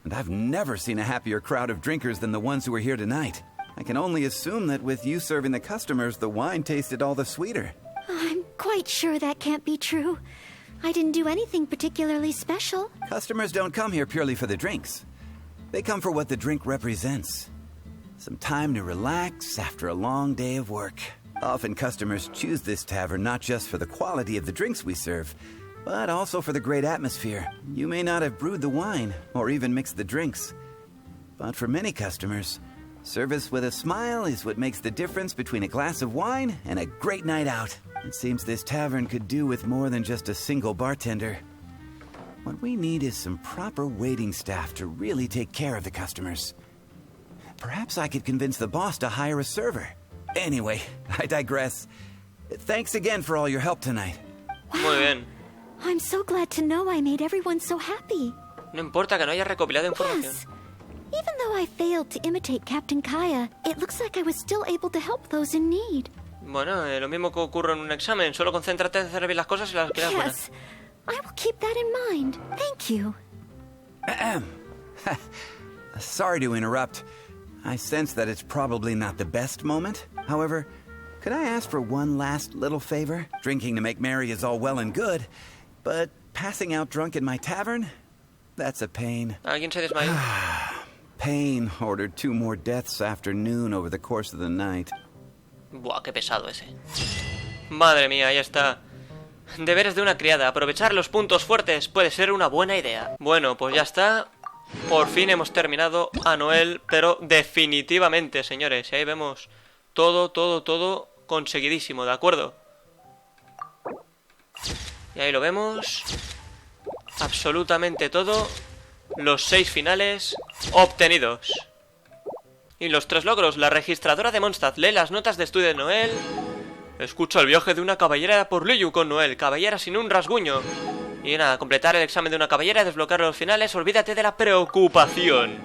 and I've never seen a happier crowd of drinkers than the ones who are here tonight. I can only assume that with you serving the customers, the wine tasted all the sweeter. I'm quite sure that can't be true. I didn't do anything particularly special. Customers don't come here purely for the drinks. They come for what the drink represents. Some time to relax after a long day of work. Often customers choose this tavern not just for the quality of the drinks we serve, but also for the great atmosphere. You may not have brewed the wine or even mixed the drinks, but for many customers, service with a smile is what makes the difference between a glass of wine and a great night out. It seems this tavern could do with more than just a single bartender. What we need is some proper waiting staff to really take care of the customers. Perhaps I could convince the boss to hire a server. Anyway, I digress. Thanks again for all your help tonight. Muy bien. I'm so glad to know I made everyone so happy. No importa que no haya recopilado información. Yes. Even though I failed to imitate Captain Kaya, it looks like I was still able to help those in need. Bueno, lo mismo que ocurre en un examen. Solo concéntrate en hacer bien las cosas y las que las buenas. Yes, I will keep that in mind. Thank you. Sorry to interrupt. I sense that it's probably not the best moment. However, could I ask for one last little favor? Drinking to make merry is all well and good, but passing out drunk in my tavern? That's a pain. ¿Alguien se desmayó? Pain ordered 2 more deaths after noon over the course of the night. Buah, qué pesado ese. Madre mía, ahí está. Deberes de una criada. Aprovechar los puntos fuertes puede ser una buena idea. Bueno, pues ya está. Por fin hemos terminado a Noelle, pero definitivamente, señores. Y ahí vemos todo conseguidísimo, ¿de acuerdo? Y ahí lo vemos. Absolutamente todo. Los 6 finales obtenidos. Y los 3 logros. La registradora de Mondstadt lee las notas de estudio de Noelle. Escucha el viaje de una caballera por Liu con Noelle. Caballera sin un rasguño. Y nada, completar el examen de una caballera, desbloquear los finales. Olvídate de la preocupación.